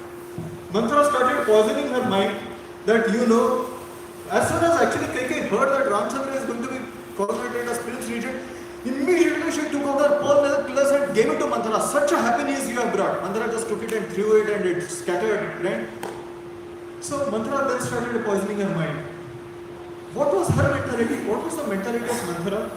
Mantra started poisoning her mind. That as soon as actually Kaikeyi heard that Ramchandra is going to be coronated as Prince Regent, immediately she took out her pearl necklace and gave it to Manthara. Such a happy news you have brought. Manthara just took it and threw it and it scattered, right? So Manthara then started poisoning her mind. What was her mentality? What was the mentality of Manthara?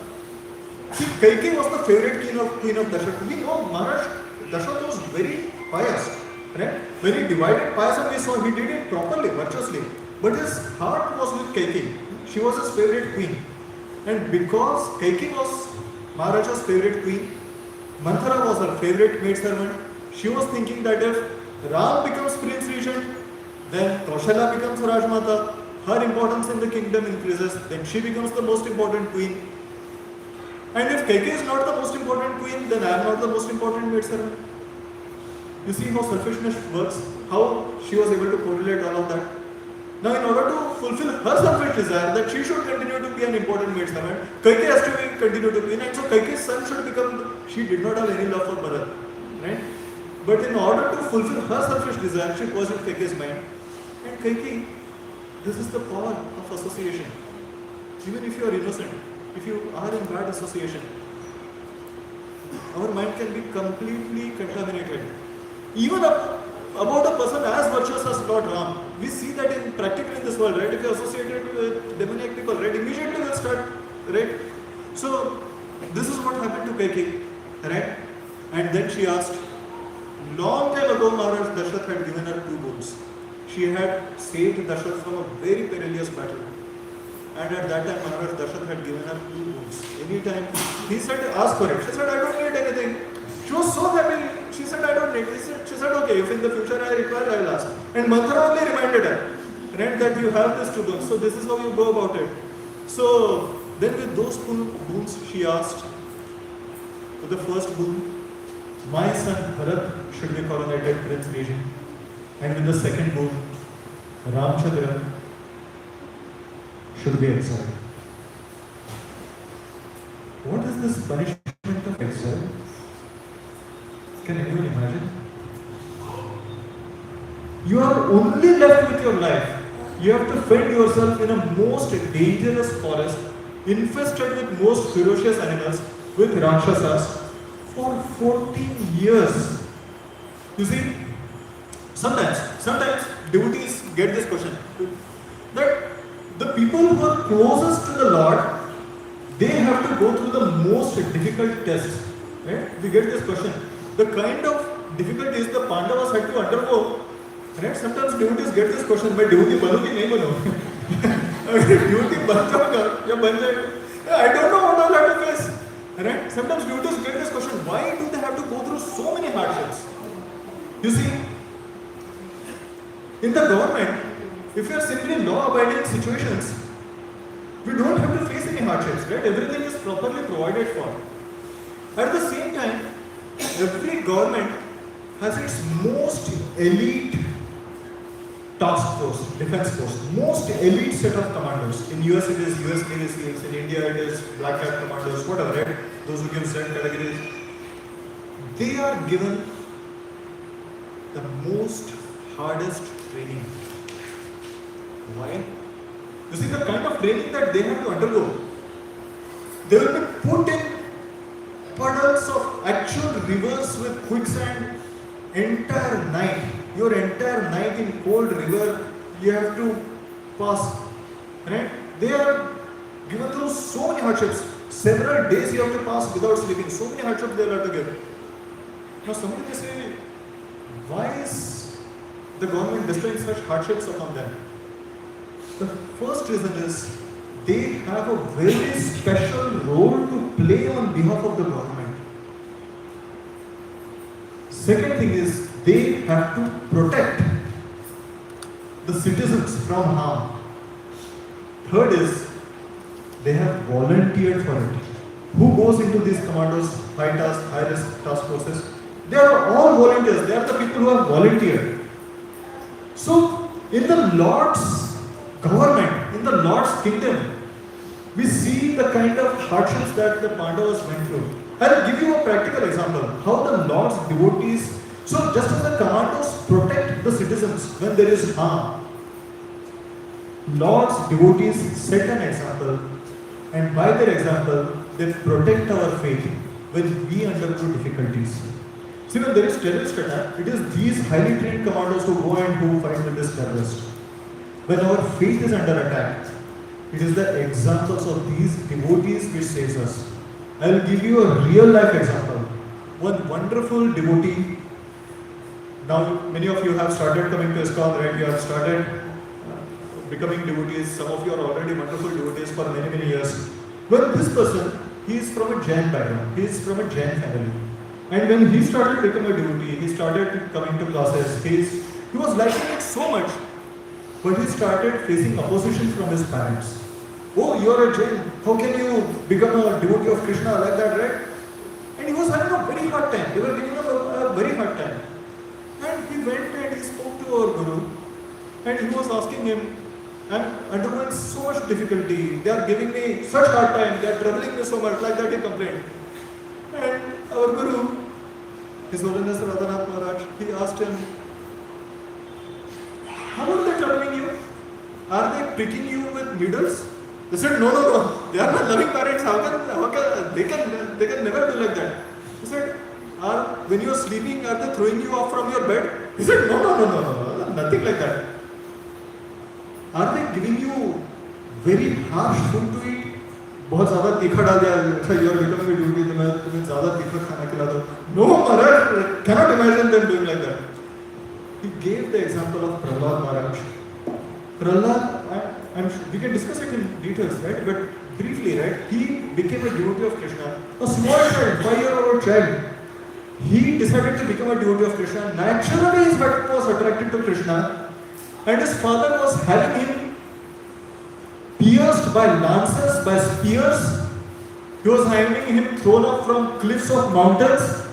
See, Kaikeyi was the favorite queen of Dasharatha. We know Maharaj Dasharatha was very pious, right? When he divided payasam, we saw he did it properly, virtuously. But his heart was with Kaikeyi. She was his favorite queen. And because Kaikeyi was Maharaja's favorite queen, Manthara was her favorite maidservant. She was thinking that if Ram becomes Prince Regent, then Kaushalya becomes Rajmata, her importance in the kingdom increases, then she becomes the most important queen. And if Kaikeyi is not the most important queen, then I am not the most important maidservant. You see how selfishness works, how she was able to correlate all of that. Now, in order to fulfill her selfish desire that she should continue to be an important maidservant, Kaikeyi has to be continue to be, and so Kaikeyi's son should become. She did not have any love for Bharat, right? But in order to fulfill her selfish desire, she poisoned Kaikeyi's mind. And Kaikeyi, this is the power of association. Even if you are innocent, if you are in bad association, our mind can be completely contaminated. Even about a person as virtuous as Lord Ram, we see that in practically in this world, right? If you are associated with demoniac people, right, immediately will start, right? So this is what happened to Kaikeyi, right? And then she asked, long time ago, Maharaj Dasharatha had given her 2 boons. She had saved Dasharatha from a very perilous battle. And at that time, Maharaj Dasharatha had given her 2 boons. Anytime he said, ask for it. She said, I don't need anything. She was so happy. She said, I don't need it. She said, okay, if in the future I require, I will ask. And Manthara only reminded her, right, that you have this 2 boons. So this is how you go about it. So then with those 2 boons, she asked, for the first boon, my son Bharat should be coronated Prince Regent. And with the second boon, Ramchandra should be exiled. What is this punishment of exile? Can anyone imagine? You are only left with your life. You have to fend yourself in a most dangerous forest, infested with most ferocious animals, with Rakshasas, for 14 years. You see, sometimes devotees get this question, that the people who are closest to the Lord, they have to go through the most difficult tests. Right? We get this question. The kind of difficulties the Pandavas had to undergo. Right? Sometimes devotees get this question, "मैं devotee बनूंगी नहीं बनूं?" Devotee बन जाऊंगा या बन जाएगा? I don't know what I'll have to face. Right? Sometimes devotees get this question, why do they have to go through so many hardships? You see, in the government, if you are simply in law-abiding situations, we don't have to face any hardships, right? Everything is properly provided for. At the same time, every government has its most elite task force, defense force, most elite set of commandos. In US it is US Navy SEALs, in India it is Black Hat commandos, whatever, right? Those who give certain categories. They are given the most hardest training. Why? You see the kind of training that they have to undergo. They will be put in puddles of actual rivers with quicksand entire night. Your entire night in cold river you have to pass. Right? They are given through so many hardships. Several days you have to pass without sleeping. So many hardships they will have to give. Now somebody may say, why is the government bestowing such hardships upon them? The first reason is they have a very special role to play on behalf of the government. Second thing is they have to protect the citizens from harm. Third is they have volunteered for it. Who goes into these commandos, high risk task forces? They are all volunteers. They are the people who have volunteered. So in the Lord's government, in the Lord's kingdom, we see the kind of hardships that the Pandavas went through. I'll give you a practical example. How the Lord's devotees, so just as the commandos protect the citizens when there is harm, Lord's devotees set an example, and by their example, they protect our faith when we undergo difficulties. See, when there is terrorist attack, it is these highly trained commandos who go and who fight with this terrorist. when our faith is under attack, it is the examples of these devotees which saves us. I will give you a real life example. One wonderful devotee. Now, many of you have started coming to ISKCON, right? You have started becoming devotees. Some of you are already wonderful devotees for many, many years. Well, this person, he is from a Jain background. He is from a Jain family. And when he started becoming a devotee, he started coming to classes. He was liking it so much. But he started facing opposition from his parents. Oh, you are a Jain. How can you become a devotee of Krishna like that, right? And he was having a very hard time. They were giving him a very hard time. And he went and he spoke to our Guru. And he was asking him, I'm undergoing so much difficulty. They are giving me such hard time. They are troubling me so much. Like that he complained. And our Guru, His Holiness Radhanath Maharaj, he asked him, how are they troubling you? Are they pricking you with needles? They said, no. They are my loving parents. How can they can never do like that. He said, when you are sleeping, are they throwing you off from your bed? He said, no, nothing like that. Are they giving you very harsh food to eat? बहुत ज़्यादा तीखा डाल दिया, you are becoming a devotee, तो मैं तुम्हें ज़्यादा तीखा खाना खिला दूँ. No, Maharaj, cannot imagine them doing like that. He gave the example of Prahlad Maharaj. Prahlad, and we can discuss it in details, right? But briefly, right? He became a devotee of Krishna. A small child, 5-year-old child. He decided to become a devotee of Krishna. Naturally, his heart was attracted to Krishna. And his father was having him pierced by lances, by spears. He was having him thrown up from cliffs of mountains.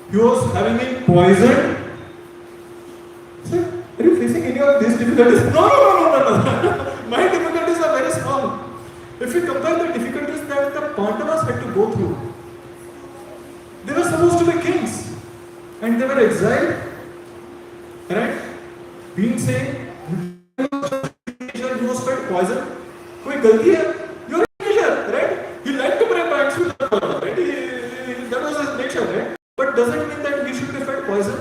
He was having him poisoned. So, are you facing any of these difficulties? No. My difficulties are very small. If you compare the difficulties that the Pandavas had to go through, they were supposed to be kings. And they were exiled. Right? Being saying, he was fed poison. कोई गलती है? You're a teenager, right? He liked to pray pants with the Lord, right? That was his nature, right? But doesn't mean that he should be fed poison.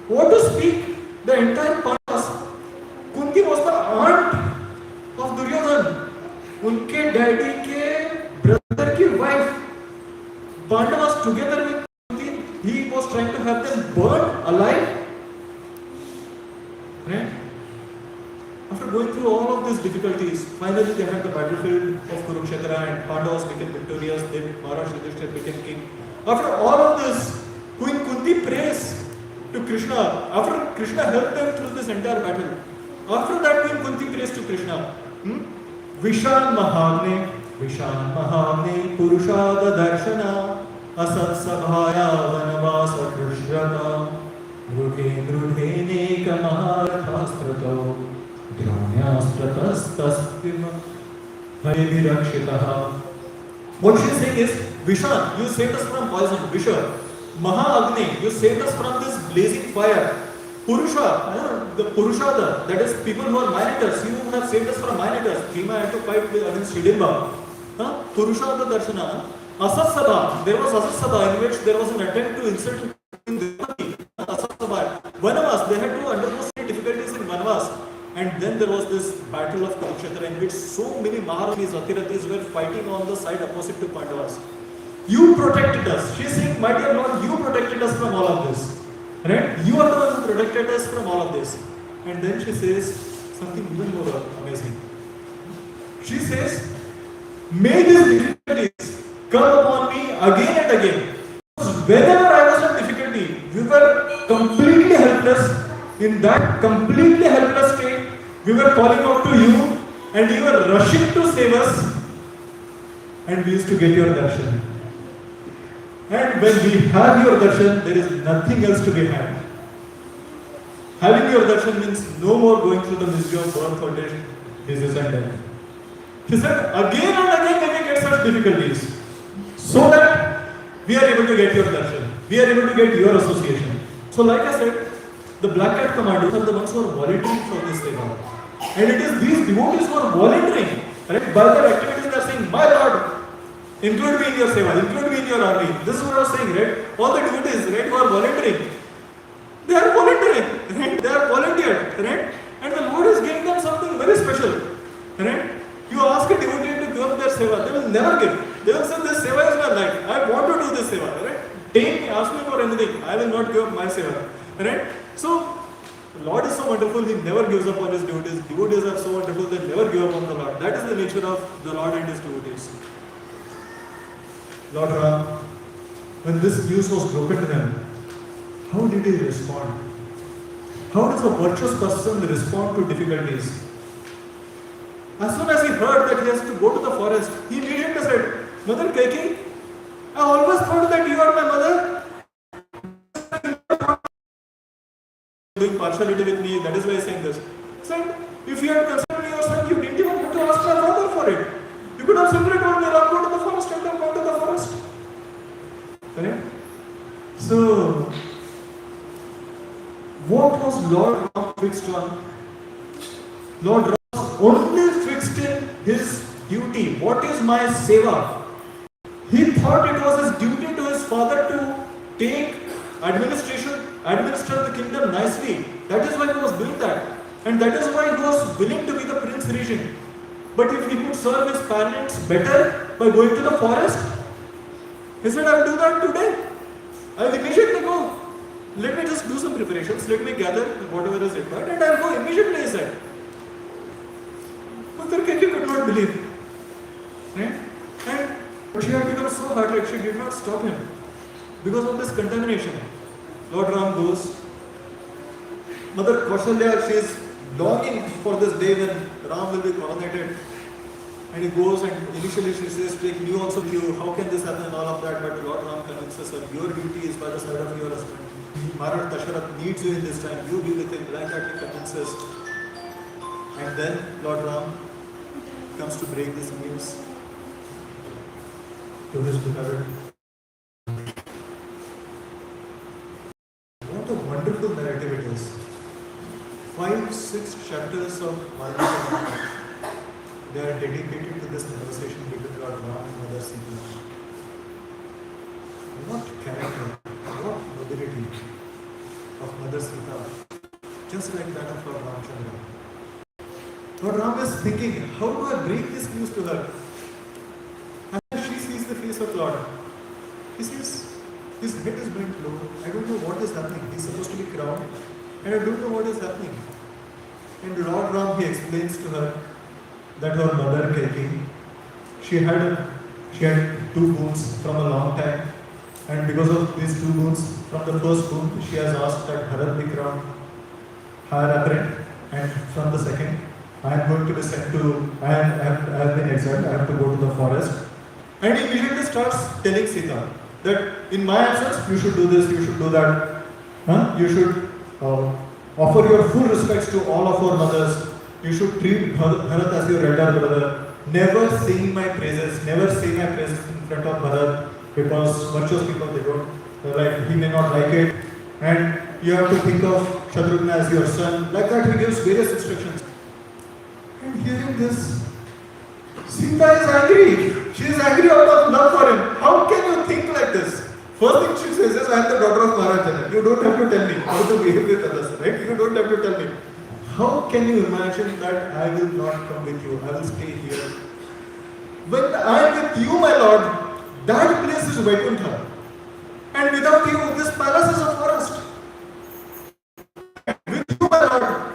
What to speak? The entire Pandavas. Kunti was the aunt of Duryodhan. उनके daddy के brother की wife. Pandavas together with Kunti, he was trying to have them burned alive. Right? After going through all of these difficulties, finally they had the battlefield of Kurukshetra and Pandavas became victorious, then Maharaj Yudhishthira became king. After all of this, Queen Kunti prays to Krishna. After Krishna helped them through this entire battle. After that, Queen Kunti prays to Krishna. Vishan Mahavne Purushada Darshana Asat Sabhaya Vanavasa Krishrata Drudhe Neka Maharthasprato What she is saying is, Vishan, you saved us from poison, Visha. Maha-Agni, you saved us from this blazing fire. Purusha, the Purushada, that is people who are minators, you have saved us from minators. Bhima had to fight against Hidimba. Purushada Darshana. Asasabha, there was Asasabha in which there was an attempt to insult Asasabha. Vanavas, they had to undergo so many difficulties in Vanavas. And then there was this battle of Kurukshetra in which so many Maharanis, Atirathis were fighting on the side opposite to Pandavas. You protected us. She is saying, my dear Lord, you protected us from all of this. Right? You are the one who protected us from all of this. And then she says something even more amazing. She says, may these difficulties come upon me again and again. Whenever I was in difficulty, we were completely helpless. In that completely helpless state, we were calling out to you and you were rushing to save us and we used to get your darshan. And when we have your darshan, there is nothing else to be had. Having your darshan means no more going through the misery of birth, old age, disease and death. He said, again and again when we get such difficulties, so that we are able to get your darshan, we are able to get your association. So like I said, the Black Cat Commandos are the ones who are volunteering for this seva. And it is these devotees who are volunteering. Right? By their activities they are saying, my Lord, include me in your seva, include me in your army. This is what I was saying, right? All the devotees, right, who are volunteering. They are volunteering, right? They are volunteered, right? And the Lord is giving them something So this seva is my life. I want to do this seva, right? Take me, ask me for anything. I will not give up my seva, right? So the Lord is so wonderful. He never gives up on his devotees. Devotees are so wonderful. They never give up on the Lord. That is the nature of the Lord and his devotees. Lord Ram, when this news was broken to him, how did he respond? How does a virtuous person respond to difficulties? As soon as he heard that he has to go to the forest, he immediately said, Mother Kaiki, I always thought that you are my mother. Doing partiality with me, that is why I am saying this. He said, if you had considered your son, you didn't even have to ask my father for it. You could have simply told me, I'll go to the forest and then go to the forest. Correct? So, what was Lord Ram fixed on? Lord Ram was only fixed in his duty. What is my seva? He thought it was his duty to his father to take administer the kingdom nicely. That is why he was doing that. And that is why he was willing to be the prince regent. But if he could serve his parents better by going to the forest, he said, I will do that today. I will immediately go. Let me just do some preparations. Let me gather whatever is required and I will go immediately, he said. Mother Kaiki could not believe. Right? And she had become so heartless, she did not stop him. Because of this contamination. Lord Ram goes. Mother Kausalya, she is longing for this day when Ram will be coronated. And he goes and initially she says, take me also with you. How can this happen and all of that? But Lord Ram convinces her, your duty is by the side of your husband. Maharaj Dasharath needs you in this time. You be with him. Like that he convinces. And then Lord Ram comes to break this news to his beloved. What a wonderful narrative it is. 5-6 chapters of Ramayana, they are dedicated to this conversation between Lord Ram and Mother Sita. What character, what nobility of Mother Sita, just like that of Lord Ramchandra. Lord Ram is thinking, how do I break this news to her? And she sees the face of Lord. He sees his head is bent low. I don't know what is happening. He's supposed to be crowned. And I don't know what is happening. And Lord Ram, he explains to her that her mother Kaiki, she had 2 boons from a long time. And because of these 2 boons, from the first boon, she has asked that Bharat be crowned higher apparent. And from the second, I am going to be sent to, I have been exiled, I have to go to the forest. And he immediately starts telling Sita that in my absence, you should do this, you should do that. You should offer your full respects to all of our mothers. You should treat Bharat as your elder brother. Never sing my praises, never say my praises in front of Bharat, because virtuous people, they don't, he may not like it. And you have to think of Shatrugna as your son. Like that, he gives various instructions. And hearing this, Sita is angry. She is angry out of love for him. How can you think like this? First thing she says is, I am the daughter of Maharaj. You don't have to tell me how to behave with others, right? You don't have to tell me. How can you imagine that I will not come with you? I will stay here. When I am with you, my Lord, that place is Vaikuntha. And without you, this palace is a forest. With you, my Lord,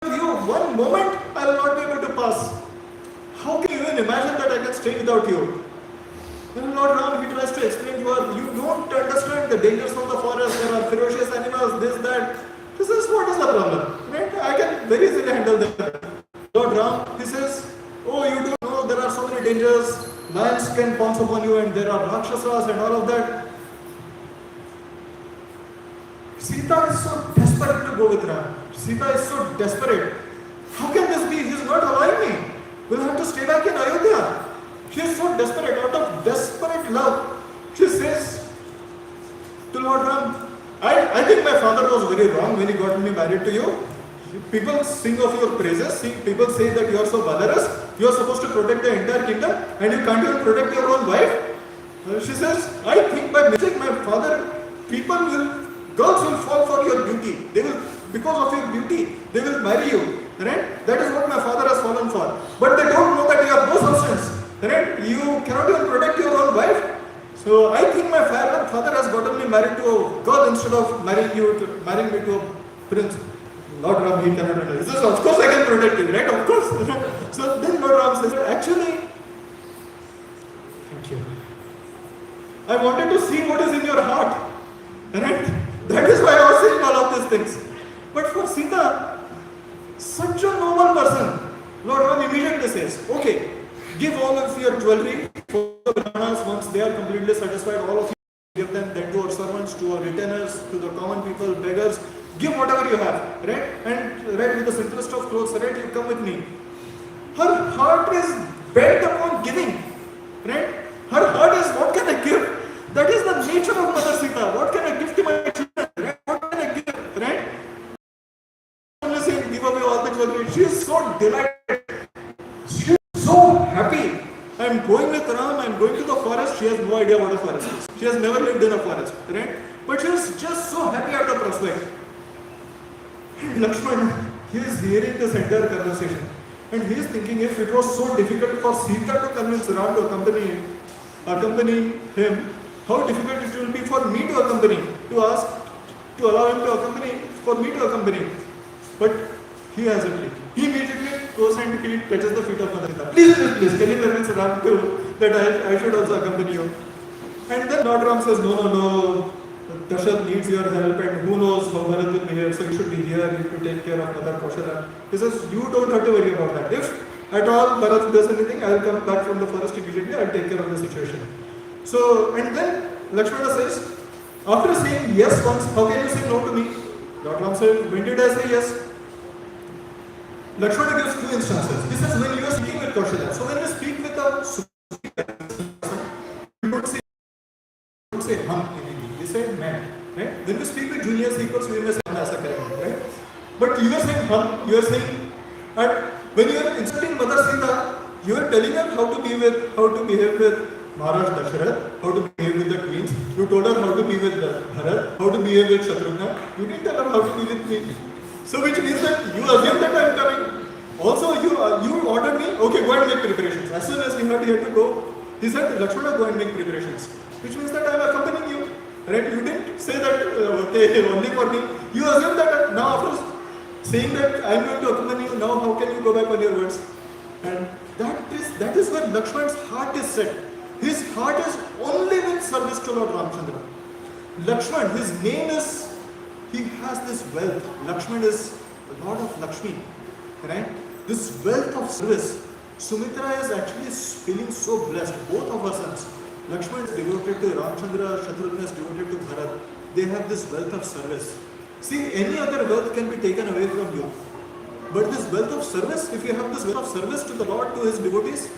with you, one moment I will not be able to pass. How can you even imagine that I can stay without you? Then Lord Ram, he tries to explain, you don't understand the dangers of the forest, there are ferocious animals, this, that. This is what is the problem. Right? I can very easily handle that. Lord Ram, he says, oh, you don't know, there are so many dangers, lions can pounce upon you and there are rakshasas and all of that. Sita is so desperate to go with Ram. Sita is so desperate. How can this be? He is not allowing me. We'll have to stay back in Ayodhya. She is so desperate, out of desperate love. She says to Lord Ram, I think my father was very wrong when he got me married to you. People sing of your praises. People say that you are so valorous. You are supposed to protect the entire kingdom and you can't even protect your own wife. She says, I think by mistake my father, girls will fall for your beauty. They will, because of your beauty, they will marry you. Right? That is what my father has fallen for. But they don't know that you have no substance. Right? You cannot even protect your own wife. So I think my father has gotten me married to a girl instead of marrying me to a prince. Lord Ram, he cannot handle. He says, of course I can protect you, right? Of course. So then Lord Ram says, actually, thank you. I wanted to see what is in your heart. Right? That is why I was saying all of these things. But for Sita, such a noble person, Lord Ram immediately says, okay, give all of your jewelry for the Brahmanas. Once they are completely satisfied, all of you give them, then to our servants, to our retainers, to the common people, beggars. Give whatever you have, right? And right, with the simplest of clothes, right? You come with me. Her heart is bent upon giving, right? Her heart is, what can I give? That is the nature of Mother Sita. What can I give to my children? Right? What can I give? Right? Only saying, give away all the jewelry. She is so delighted. She is so happy. I am going with Ram. I am going to the forest. She has no idea what a forest is. She has never lived in a forest, right? But she is just so happy at the prospect. Lakshman, he is hearing this entire conversation and he is thinking, if it was so difficult for Sita to convince Ram to accompany him, how difficult it will be for me to accompany, to allow him to accompany, for me to accompany. But he hasn't. He immediately goes and he touches the feet of Mother Sita. Please, can you convince Ram that I should also accompany you? And then Lord Ram says, no. Dasharat needs your help and who knows how Bharat will be here, so you should be here to take care of Mother Kaushalya. He says, you don't have to worry about that. If at all Bharat does anything, I will come back from the forest immediately, I will take care of the situation. So, and then Lakshmana says, after saying yes once, how can you say no to me? Lord Ram said, when did I say yes? Lakshmana gives two instances. He says, when you are speaking with Kaushalya, so when you speak with a you don't say hum. Say man, right? When we speak with junior seekers, we may say as a character, right? But you are saying hum, you are saying, and when you are instructing Mother Sita, you are telling her how to behave with Maharaj Dasharat, how to behave with the queens. You told her how to be with Bharat, how to behave with Shatrugna. You didn't tell her how to be with me. So which means that you assume that I am coming. Also, you ordered me, okay, go and make preparations. As soon as he heard he had to go, he said, Lakshmana, go and make preparations. Which means that I am accompanying you. Right? You didn't say that, okay, only for me. You assume that now after saying that I am going to accompany you, now how can you go back on your words? And that is where Lakshman's heart is set. His heart is only with service to Lord Ramchandra. Lakshman, his name is, he has this wealth. Lakshman is the Lord of Lakshmi. Right? This wealth of service. Sumitra is actually feeling so blessed. Both of her sons. Lakshman is devoted to Ramchandra, Shatrugna is devoted to Bharat. They have this wealth of service. See, any other wealth can be taken away from you. But this wealth of service, if you have this wealth of service to the Lord, to his devotees,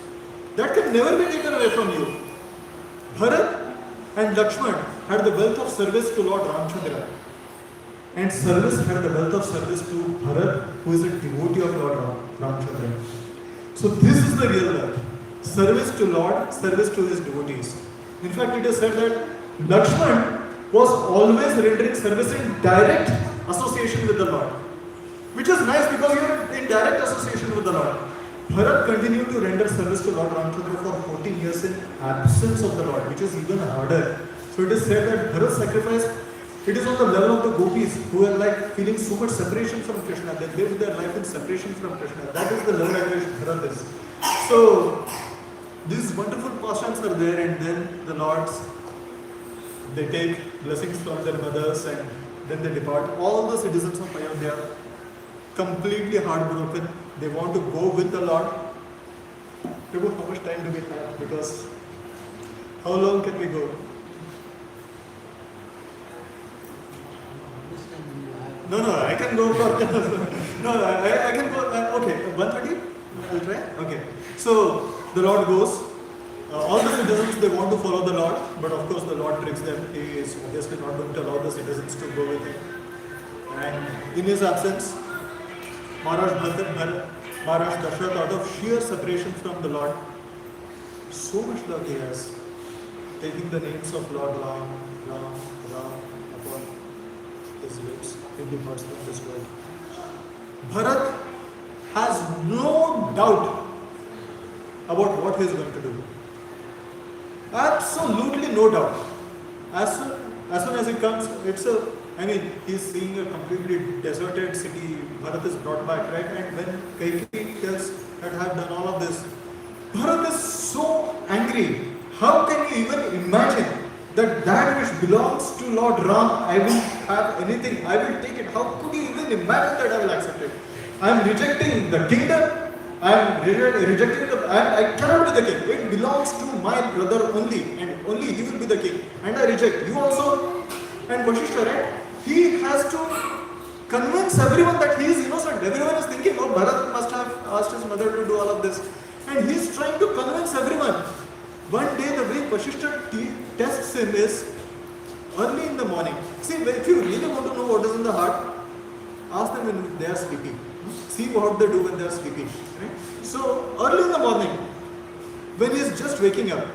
that can never be taken away from you. Bharat and Lakshman had the wealth of service to Lord Ramchandra. And service had the wealth of service to Bharat, who is a devotee of Lord Ramchandra. So this is the real wealth. Service to Lord, service to his devotees. In fact, it is said that Lakshman was always rendering service in direct association with the Lord. Which is nice because you are in direct association with the Lord. Bharat continued to render service to Lord Ramchandra for 14 years in absence of the Lord, which is even harder. So it is said that Bharat's sacrifice, it is on the level of the gopis who are like feeling so much separation from Krishna. They live their life in separation from Krishna. That is the level at which Bharat is. So these wonderful pastimes are there, and then the lords, they take blessings from their mothers and then they depart. All the citizens of Ayodhya completely heartbroken. They want to go with the Lord. Prabhu, how much time do we have? Because how long can we go? No, I can go for no, I can go. Okay, 1:30. I'll try. Okay, so the Lord goes. All the citizens, they want to follow the Lord, but of course the Lord tricks them. He is obviously not going to allow the citizens to go with him. And in his absence, Maharaj Dasharat, out of sheer separation from the Lord, so much love he has, taking the names of Lord Ram upon his lips, he departs from this world. Bharat has no doubt about what he is going to do. Absolutely no doubt. As soon as he comes, he's seeing a completely deserted city. Bharat is brought back, right? And when Kaikeyi tells that I have done all of this, Bharat is so angry. How can you even imagine that which belongs to Lord Ram, I will have anything, I will take it. How could you even imagine that I will accept it? I am rejecting the kingdom. I am rejecting I cannot be the king. It belongs to my brother only, and only he will be the king. And I reject. You also. And Vasishtha, right? He has to convince everyone that he is innocent. Everyone is thinking, oh, Bharat must have asked his mother to do all of this. And he is trying to convince everyone. One day, the way Vasishtha tests him is early in the morning. See, if you really want to know what is in the heart, ask them when they are sleeping. See what they do when they are sleeping. Right? So, early in the morning, when he is just waking up,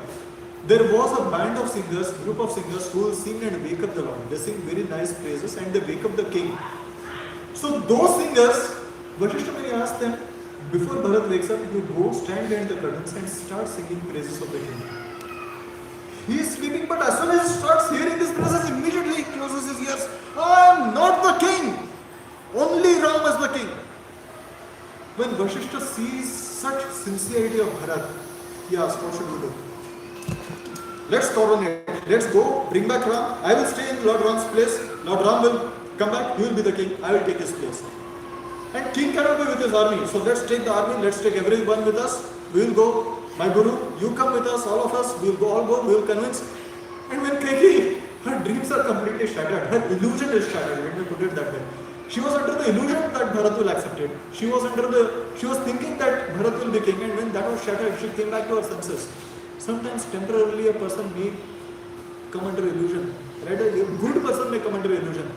there was a band of singers, group of singers who will sing and wake up the Lord. They sing very nice praises and they wake up the king. So, those singers, Vasishtha, when he asked them, before Bharat wakes up, you go stand behind the curtains and start singing praises of the king. He is sleeping, but as soon as he starts hearing these praises, immediately he closes his ears. I am not the king. Only Ram is the king. When Vasishtha sees such sincerity of Bharat, he asks, what should we do? Let's coronate. Let's go, bring back Ram. I will stay in Lord Ram's place. Lord Ram will come back. He will be the king. I will take his place. And king cannot be with his army. So let's take the army. Let's take everyone with us. We will go. My Guru, you come with us, all of us. We will go, all go. We will convince. And when Kaikeyi, her dreams are completely shattered. Her illusion is shattered. Let me put it that way. She was under the illusion that Bharat will accept it. She was thinking that Bharat will be king, and when that was shattered, she came back to her senses. Sometimes temporarily a person may come under illusion. Right? A good person may come under illusion.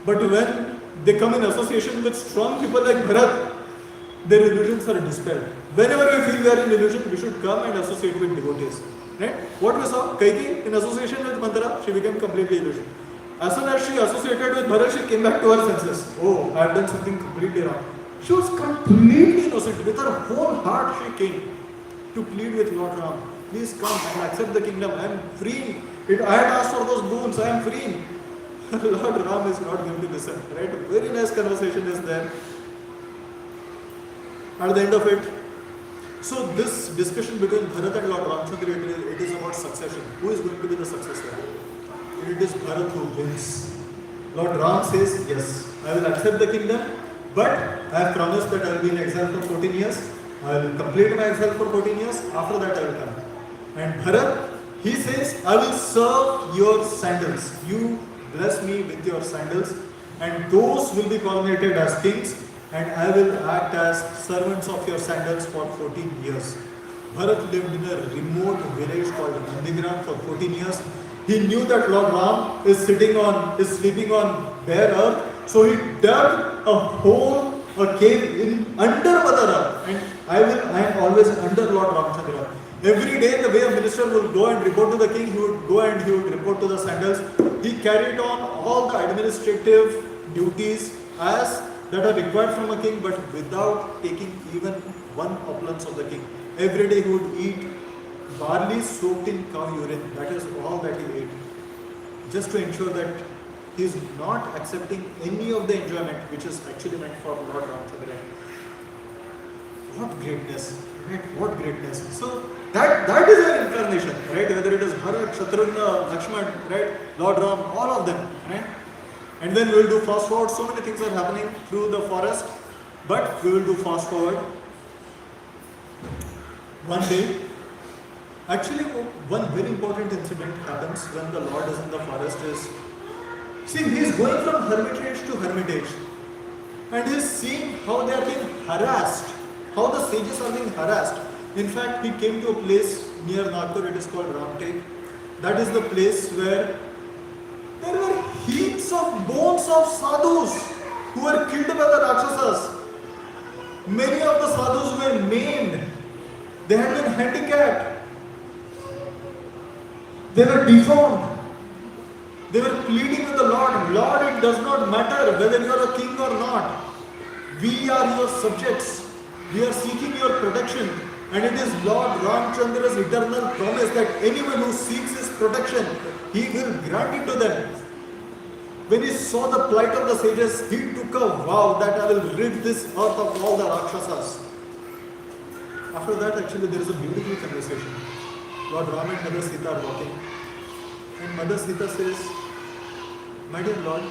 But when they come in association with strong people like Bharat, their illusions are dispelled. Whenever we feel we are in illusion, we should come and associate with devotees. Right? What we saw, Kaikeyi in association with Mandara, she became completely illusion. As soon as she associated with Bharat, she came back to her senses. Oh, I have done something completely wrong. She was completely innocent. With her whole heart she came to plead with Lord Ram. Please come and accept the kingdom. I am freeing. I had asked for those boons. I am freeing. Lord Ram is not going to listen. Right? Very nice conversation is there. At the end of it, so this discussion between Bharat and Lord Ramchandra, it is about succession. Who is going to be the successor? It is Bharat who wins. Lord Ram says, yes, I will accept the kingdom, but I have promised that I will be in exile for 14 years. I will complete my exile for 14 years. After that I will come. And Bharat, he says, I will serve your sandals. You bless me with your sandals, and those will be coronated as kings, and I will act as servants of your sandals for 14 years. Bharat lived in a remote village called Nandigram for 14 years. He knew that Lord Ram is sleeping on bare earth, so he dug a cave under Mother Earth, and I am always under Lord Ramchandra. Every day, the way a minister will go and report to the king, he would go and he would report to the sandals. He carried on all the administrative duties as that are required from a king, but without taking even one opulence of the king. Every day he would eat barley soaked in cow urine. That is all that he ate. Just to ensure that he is not accepting any of the enjoyment which is actually meant for Lord Ramchandra. What greatness, right? What greatness. So that is an incarnation, right? Whether it is Bharat, Shatrugna, Lakshman, right? Lord Ram, all of them, right? And then we will do fast forward. So many things are happening through the forest, but we will do fast forward. One day, actually, one very important incident happens when the Lord is in the forest. See, he is going from hermitage to hermitage, and he is seeing how they are being harassed, how the sages are being harassed. In fact, he came to a place near Nagpur. It is called Ramtek. That is the place where there were heaps of bones of sadhus who were killed by the Rakshasas. Many of the sadhus were maimed. They had been handicapped. They were deformed. They were pleading with the Lord, Lord, it does not matter whether you are a king or not. We are your subjects. We are seeking your protection. And it is Lord Ramchandra's eternal promise that anyone who seeks his protection, he will grant it to them. When he saw the plight of the sages, he took a vow that I will rid this earth of all the Rakshasas. After that, actually, there is a beautiful conversation. Lord Ram and Mother Sita are walking. And Mother Sita says, my dear Lord,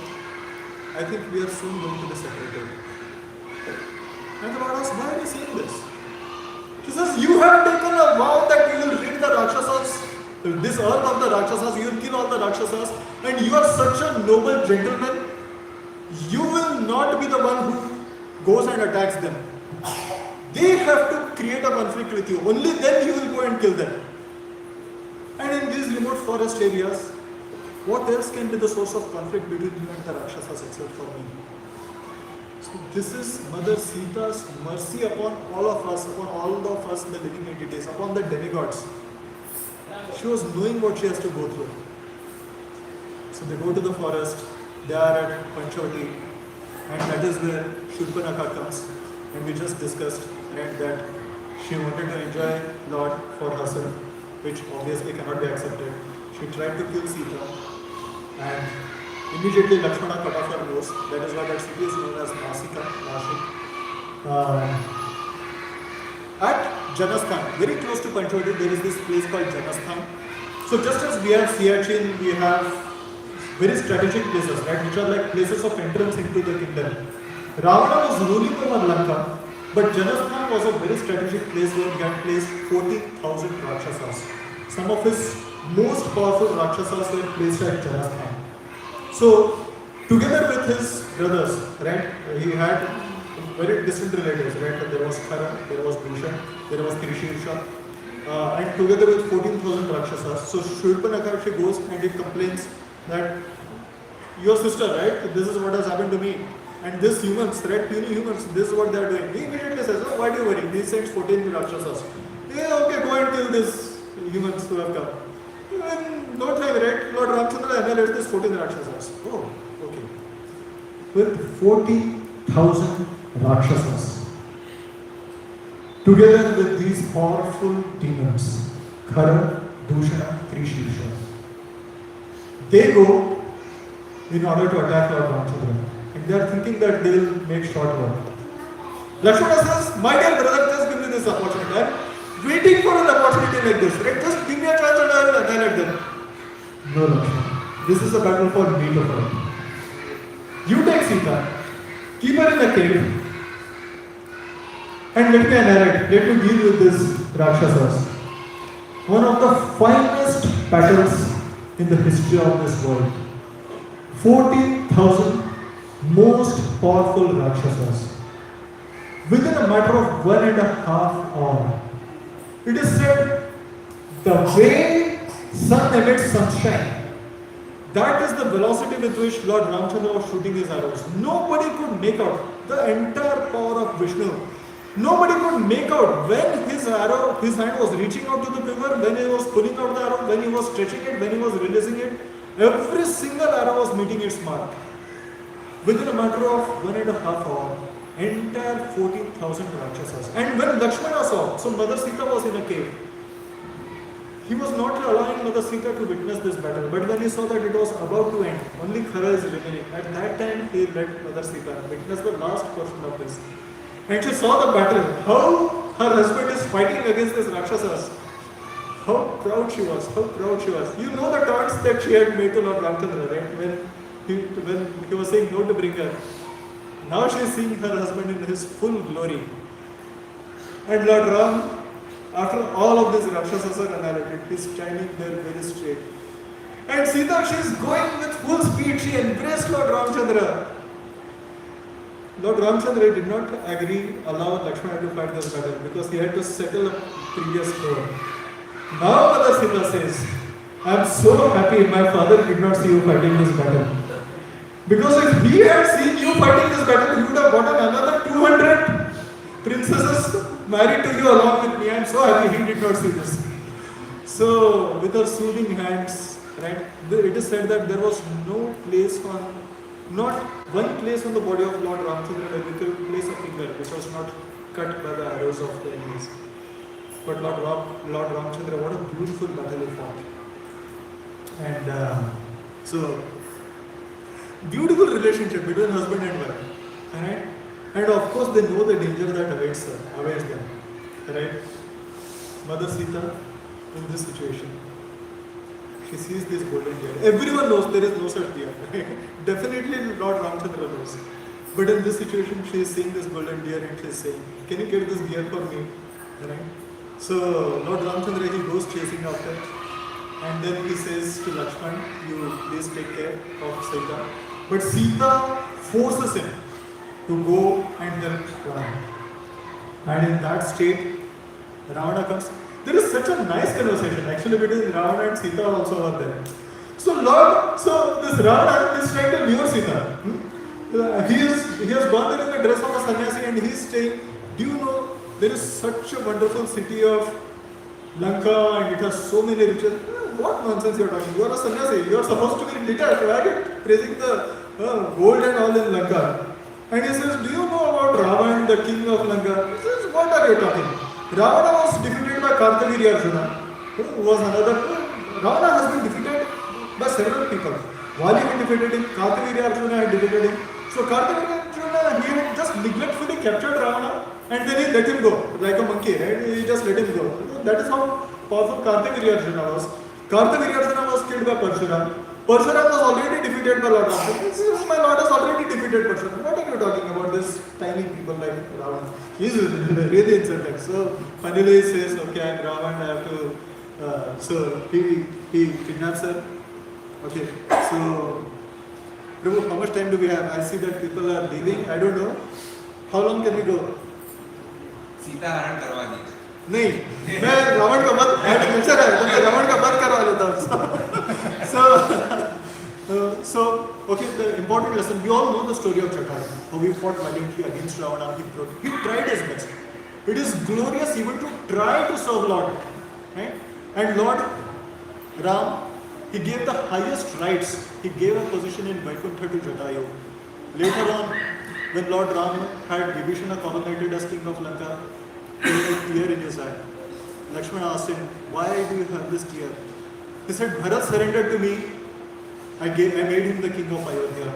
I think we are soon going to be separated. And the Lord asks, why are you saying this? He says, you have taken a vow that you will rid the Rakshasas, this earth of the Rakshasas, you will kill all the Rakshasas, and you are such a noble gentleman, you will not be the one who goes and attacks them. They have to create a conflict with you. Only then you will go and kill them. And in these remote forest areas, what else can be the source of conflict between you and the Rakshasas except for me? So this is Mother Sita's mercy upon all of us, the living entities, upon the demigods. She was knowing what she has to go through. So they go to the forest, they are at Panchavati, and that is where Shurpanakha comes. And we just discussed that she wanted to enjoy Lord for herself, which obviously cannot be accepted. She tried to kill Sita, and immediately Lakshmana cut off her nose. That is why that city is known as Nashik. At Janasthan, very close to Panchavati, there is this place called Janasthan. So just as we have Siachen, we have very strategic places, right, which are like places of entrance into the kingdom. Ravana was ruling over Lanka, but Janasthan was a very strategic place where he had placed 40,000 Rakshasas. Some of his most powerful Rakshasas were placed at Janasthan. So, together with his brothers, right, he had very distant relatives, right? There was Khara, there was Bhushan, there was Krishirsha, and together with 14,000 Rakshasas. So, Shurpanakha, she goes and he complains that your sister, right, this is what has happened to me. And these humans, right, puny humans, this is what they are doing. He immediately says, oh, why do you worry? He sends 14 Rakshasas. Yeah, okay, go and kill these humans who have come. And no time, right? Lord Ramchandra annihilates these 14 Rakshasas. Oh, okay. With 40,000 Rakshasas, together with these powerful demons, Khara, Dushana, Krishirsha, they go in order to attack Lord Ramchandra. And they are thinking that they will make short work. Lakshmana says, my dear brother, just give me this opportunity. I am waiting for an opportunity like this. Right? Just give me a chance and I will annihilate them. No, Lakshmana. This is a battle for me to fight. You take Sita, keep her in a cave, and let me annihilate. Let me deal with this Rakshasas. One of the finest battles in the history of this world. 14,000 most powerful Rakshasas. Within a matter of 1.5 hours, it is said the way sun emits sunshine, that is the velocity with which Lord Ramchandra was shooting his arrows. Nobody could make out the entire power of Vishnu. Nobody could make out when his hand was reaching out to the quiver, when he was pulling out the arrow, when he was stretching it, when he was releasing it. Every single arrow was meeting its mark. Within a matter of 1.5 hours, entire 14,000 Rakshasas. And when Lakshmana saw, so Mother Sita was in a cave. He was not allowing Mother Sita to witness this battle. But when he saw that it was about to end, only Khara is remaining. At that time, he let Mother Sita witness the last portion of this. And she saw the battle, how her husband is fighting against this Rakshasas. How proud she was, how proud she was. You know the taunts that she had made to Lord Ramchandra, right? When he was saying no to bring her. Now she is seeing her husband in his full glory. And Lord Ram, after all of these Rakshasas are annihilated, he is standing there very straight. And Sita, she is going with full speed. She embraced Lord Ramchandra. Lord Ramchandra did not allow Lakshmana to fight this battle because he had to settle a previous score. Now Mother Sita says, I am so happy my father did not see you fighting this battle. Because if he had seen you fighting this battle, he would have gotten another 200 princesses married to you along with me. I am so happy he did not see this. So, with her soothing hands, right, it is said that there was not one place on the body of Lord Ramchandra where we could place a finger which was not cut by the arrows of the enemies. But Lord Ramchandra, what a beautiful battle he fought. And so, beautiful relationship between husband and wife. Alright? And of course, they know the danger that awaits them. Right? Mother Sita, in this situation, she sees this golden deer. Everyone knows there is no such deer. Definitely Lord Ramchandra knows. But in this situation, she is seeing this golden deer and she is saying, can you get this deer for me? Right? So Lord Ramchandra, he goes chasing after. And then he says to Lakshman, you please take care of Sita. But Sita forces him to go and help Ravana. And in that state, Ravana comes. There is such a nice conversation actually between Ravana and Sita also over there. So this Ravana is trying to lure Sita. He has gone there in the dress of a sannyasi and he is saying, do you know there is such a wonderful city of Lanka and it has so many riches. What nonsense you are talking? You are a sannyasi. You are supposed to be detached. Why are you praising the gold and all in Lanka? And he says, do you know about Ravan, the king of Lanka? He says, what are you talking? Ravana was defeated by Kartaviri Arjuna, who was another. Ravana has been defeated by several people. Vali had defeated him, Kartaviri Arjuna had defeated him. So Kartaviri Arjuna, he had just neglectfully captured Ravana and then he let him go, like a monkey, right? He just let him go. That is how powerful Kartaviri Arjuna was. Kartaviri Arjuna was killed by Parshuram. Parshuram was already defeated by Lord Ramchandra. My Lord has already defeated Parshuram. What are you talking about? This tiny people like Ravan. He is really insulted. So finally he says, okay, I am Ravan, I have to. So he kidnaps her. Okay, so Prabhu, how much time do we have? I see that people are leaving. I don't know. How long can we go? Sita हरण करवा दी नहीं मैं रावण का वध culture है तो मैं रावण का वध करवा लेता हूँ so okay, the important lesson, we all know the story of Chaitanya, how he fought valiantly against Ravana. He tried his best. It is glorious even to try to serve Lord, right? And Lord Ram, he gave the highest rights. He gave a position in Vaikuntha to Jatayu. Later on, when Lord Ram had Vibhishana coronated as king of Lanka, he had a tear in his eye. Lakshmana asked him, why do you have this tear? He said, Bharat surrendered to me, I made him the king of Ayodhya.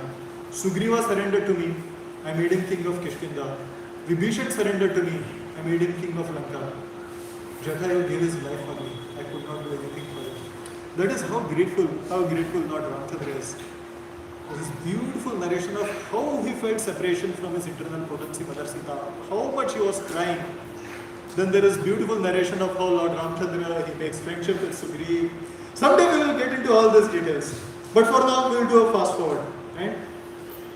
Sugriva surrendered to me, I made him king of Kishkinda. Vibhishan surrendered to me, I made him king of Lanka. Jatayu gave his life for me, I could not do anything for him. That is how grateful Lord Ramchandra is. This beautiful narration of how he felt separation from his internal potency, Mother Sita, how much he was crying. Then there is beautiful narration of how Lord Ramchandra, he makes friendship with Sugriva. Someday we will get into all these details. But for now, we will do a fast forward. Right?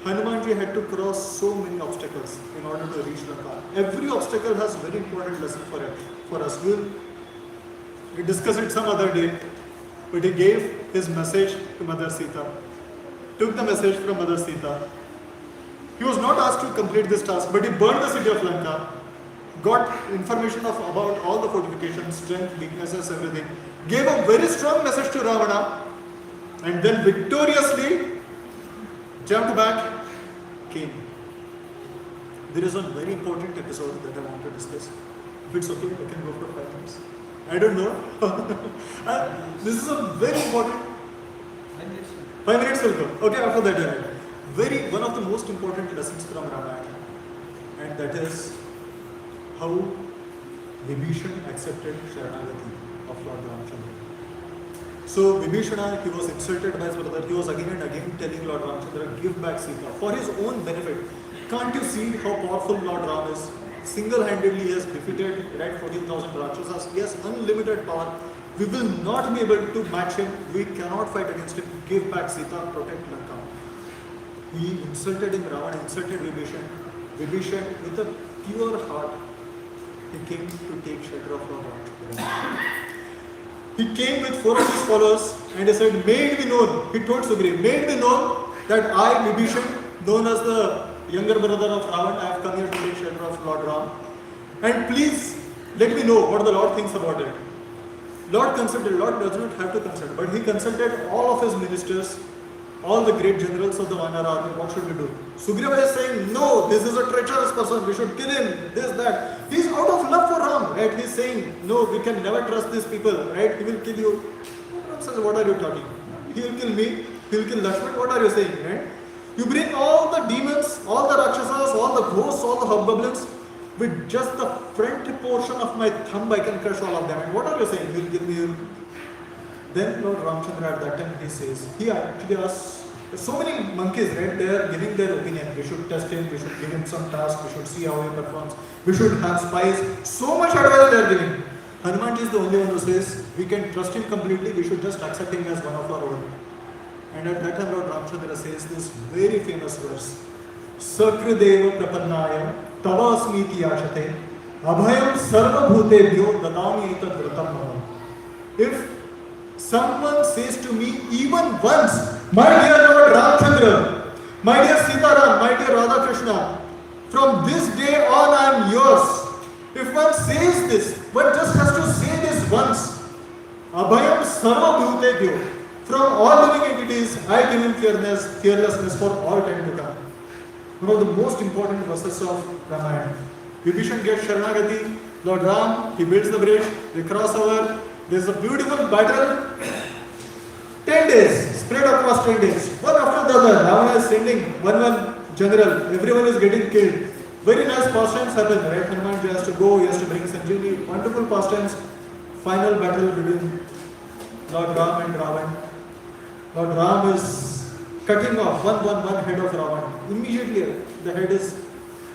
Hanumanji had to cross so many obstacles in order to reach Lanka. Every obstacle has a very important lesson for us. We'll discuss it some other day. But he gave his message to Mother Sita. Took the message from Mother Sita. He was not asked to complete this task, but he burned the city of Lanka, got information about all the fortifications, strength, weaknesses, everything, gave a very strong message to Ravana, and then victoriously jumped back, came. There is one very important episode that I want to discuss. If it's okay, I can go for 5 minutes. I don't know. This is a very important. 5 minutes will go. Okay, after that, one of the most important lessons from Ramayana, and that is how Vibhishan accepted Sharanagati of Lord Ramchandra. So Vibhishana, he was insulted by his brother. He was again and again telling Lord Ramchandra, give back Sita for his own benefit. Can't you see how powerful Lord Ram is? Single-handedly he has defeated 14,000 Rakshasas. He has unlimited power. We will not be able to match him. We cannot fight against him. Give back Sita, protect Lanka. He insulted him, Ravana insulted Vibhishan. Vibhishan, with a pure heart, he came to take shelter of Lord Ramchandra. He came with 4 of his followers and he said, may it be known, he told Sugriva, may it be known that I, Vibhishan, known as the younger brother of Ravana, I have come here to take shelter of Lord Ram. And please, let me know what the Lord thinks about it. Lord consulted, Lord does not have to consult, but he consulted all of his ministers, all the great generals of the Vanara army. What should we do? Sugriva is saying, no, this is a treacherous person, we should kill him, this, that. He is out of love for Ram. right? He's saying, no, we can never trust these people, right? He will kill you. Ram says, what are you talking? He will kill me, he will kill Lakshman, what are you saying, right? You bring all the demons, all the Rakshasas, all the ghosts, all the hobgoblins, with just the front portion of my thumb I can crush all of them. And what are you saying? He will kill me. Then Lord Ramchandra at that time he says, he actually asks, so many monkeys, right? They are giving their opinion. We should test him, we should give him some task, we should see how he performs, we should have spies. So much advice they are giving. Hanumanji is the only one who says, we can trust him completely, we should just accept him as one of our own. And at that time Lord Ramchandra says this very famous verse, Sakrideva Prapannaya Tavasmiti Yachate Abhayam Sarva Bhutebhyo Dadami Etad Vratam Mama. If someone says to me even once, my dear Lord Ramchandra, my dear Sitaram, my dear Radha Krishna, from this day on I am yours. If one says this, one just has to say this once. Abhayam Sarva Bhutebhyo. From all living entities, I give him fearlessness for all time to come. One of the most important verses of Ramayana. Vibhishan gets Sharanagati, Lord Ram, he builds the bridge, they cross over, there's a beautiful battle. 10 days, spread across 10 days. One after the other, Ravana is sending one general, everyone is getting killed. Very nice pastimes happen, right? Hanuman has to go, he has to bring Sanjeevi. Wonderful pastimes. Final battle between Lord Ram and Ravan. Lord Ram is cutting off one head of Ravan. Immediately the head is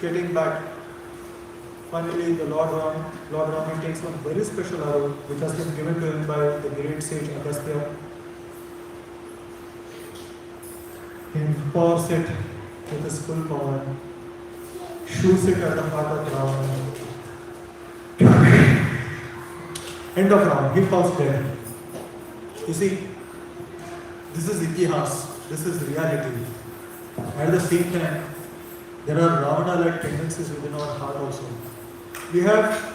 getting back. Finally the Lord Ram takes one very special arrow which has been given to him by the great sage Agastya. He pours it with his full power, shoots it at the heart of Ravana. End of Ravana, he falls dead. You see, this is itihas, this is reality. At the same time, there are Ravana-like tendencies within our heart also. We have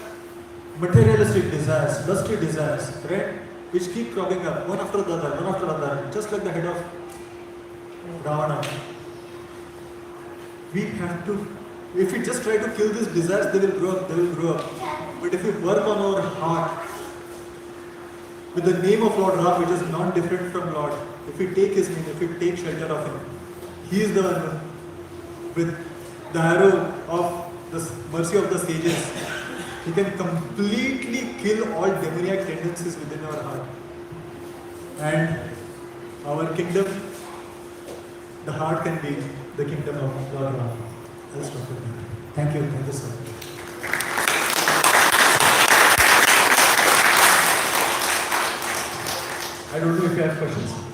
materialistic desires, lusty desires, right? Which keep cropping up, one after the other, just like the head of Ravana. We have to, if we just try to kill these desires, they will grow up. But if we work on our heart, with the name of Lord Ram, which is not different from Lord, if we take his name, if we take shelter of him, he is the one with the arrow of the mercy of the sages. He can completely kill all demoniac tendencies within our heart. And our kingdom, the heart can be the kingdom of Lord Ram. I'll stop with that. Thank you so much. I don't know if you have questions.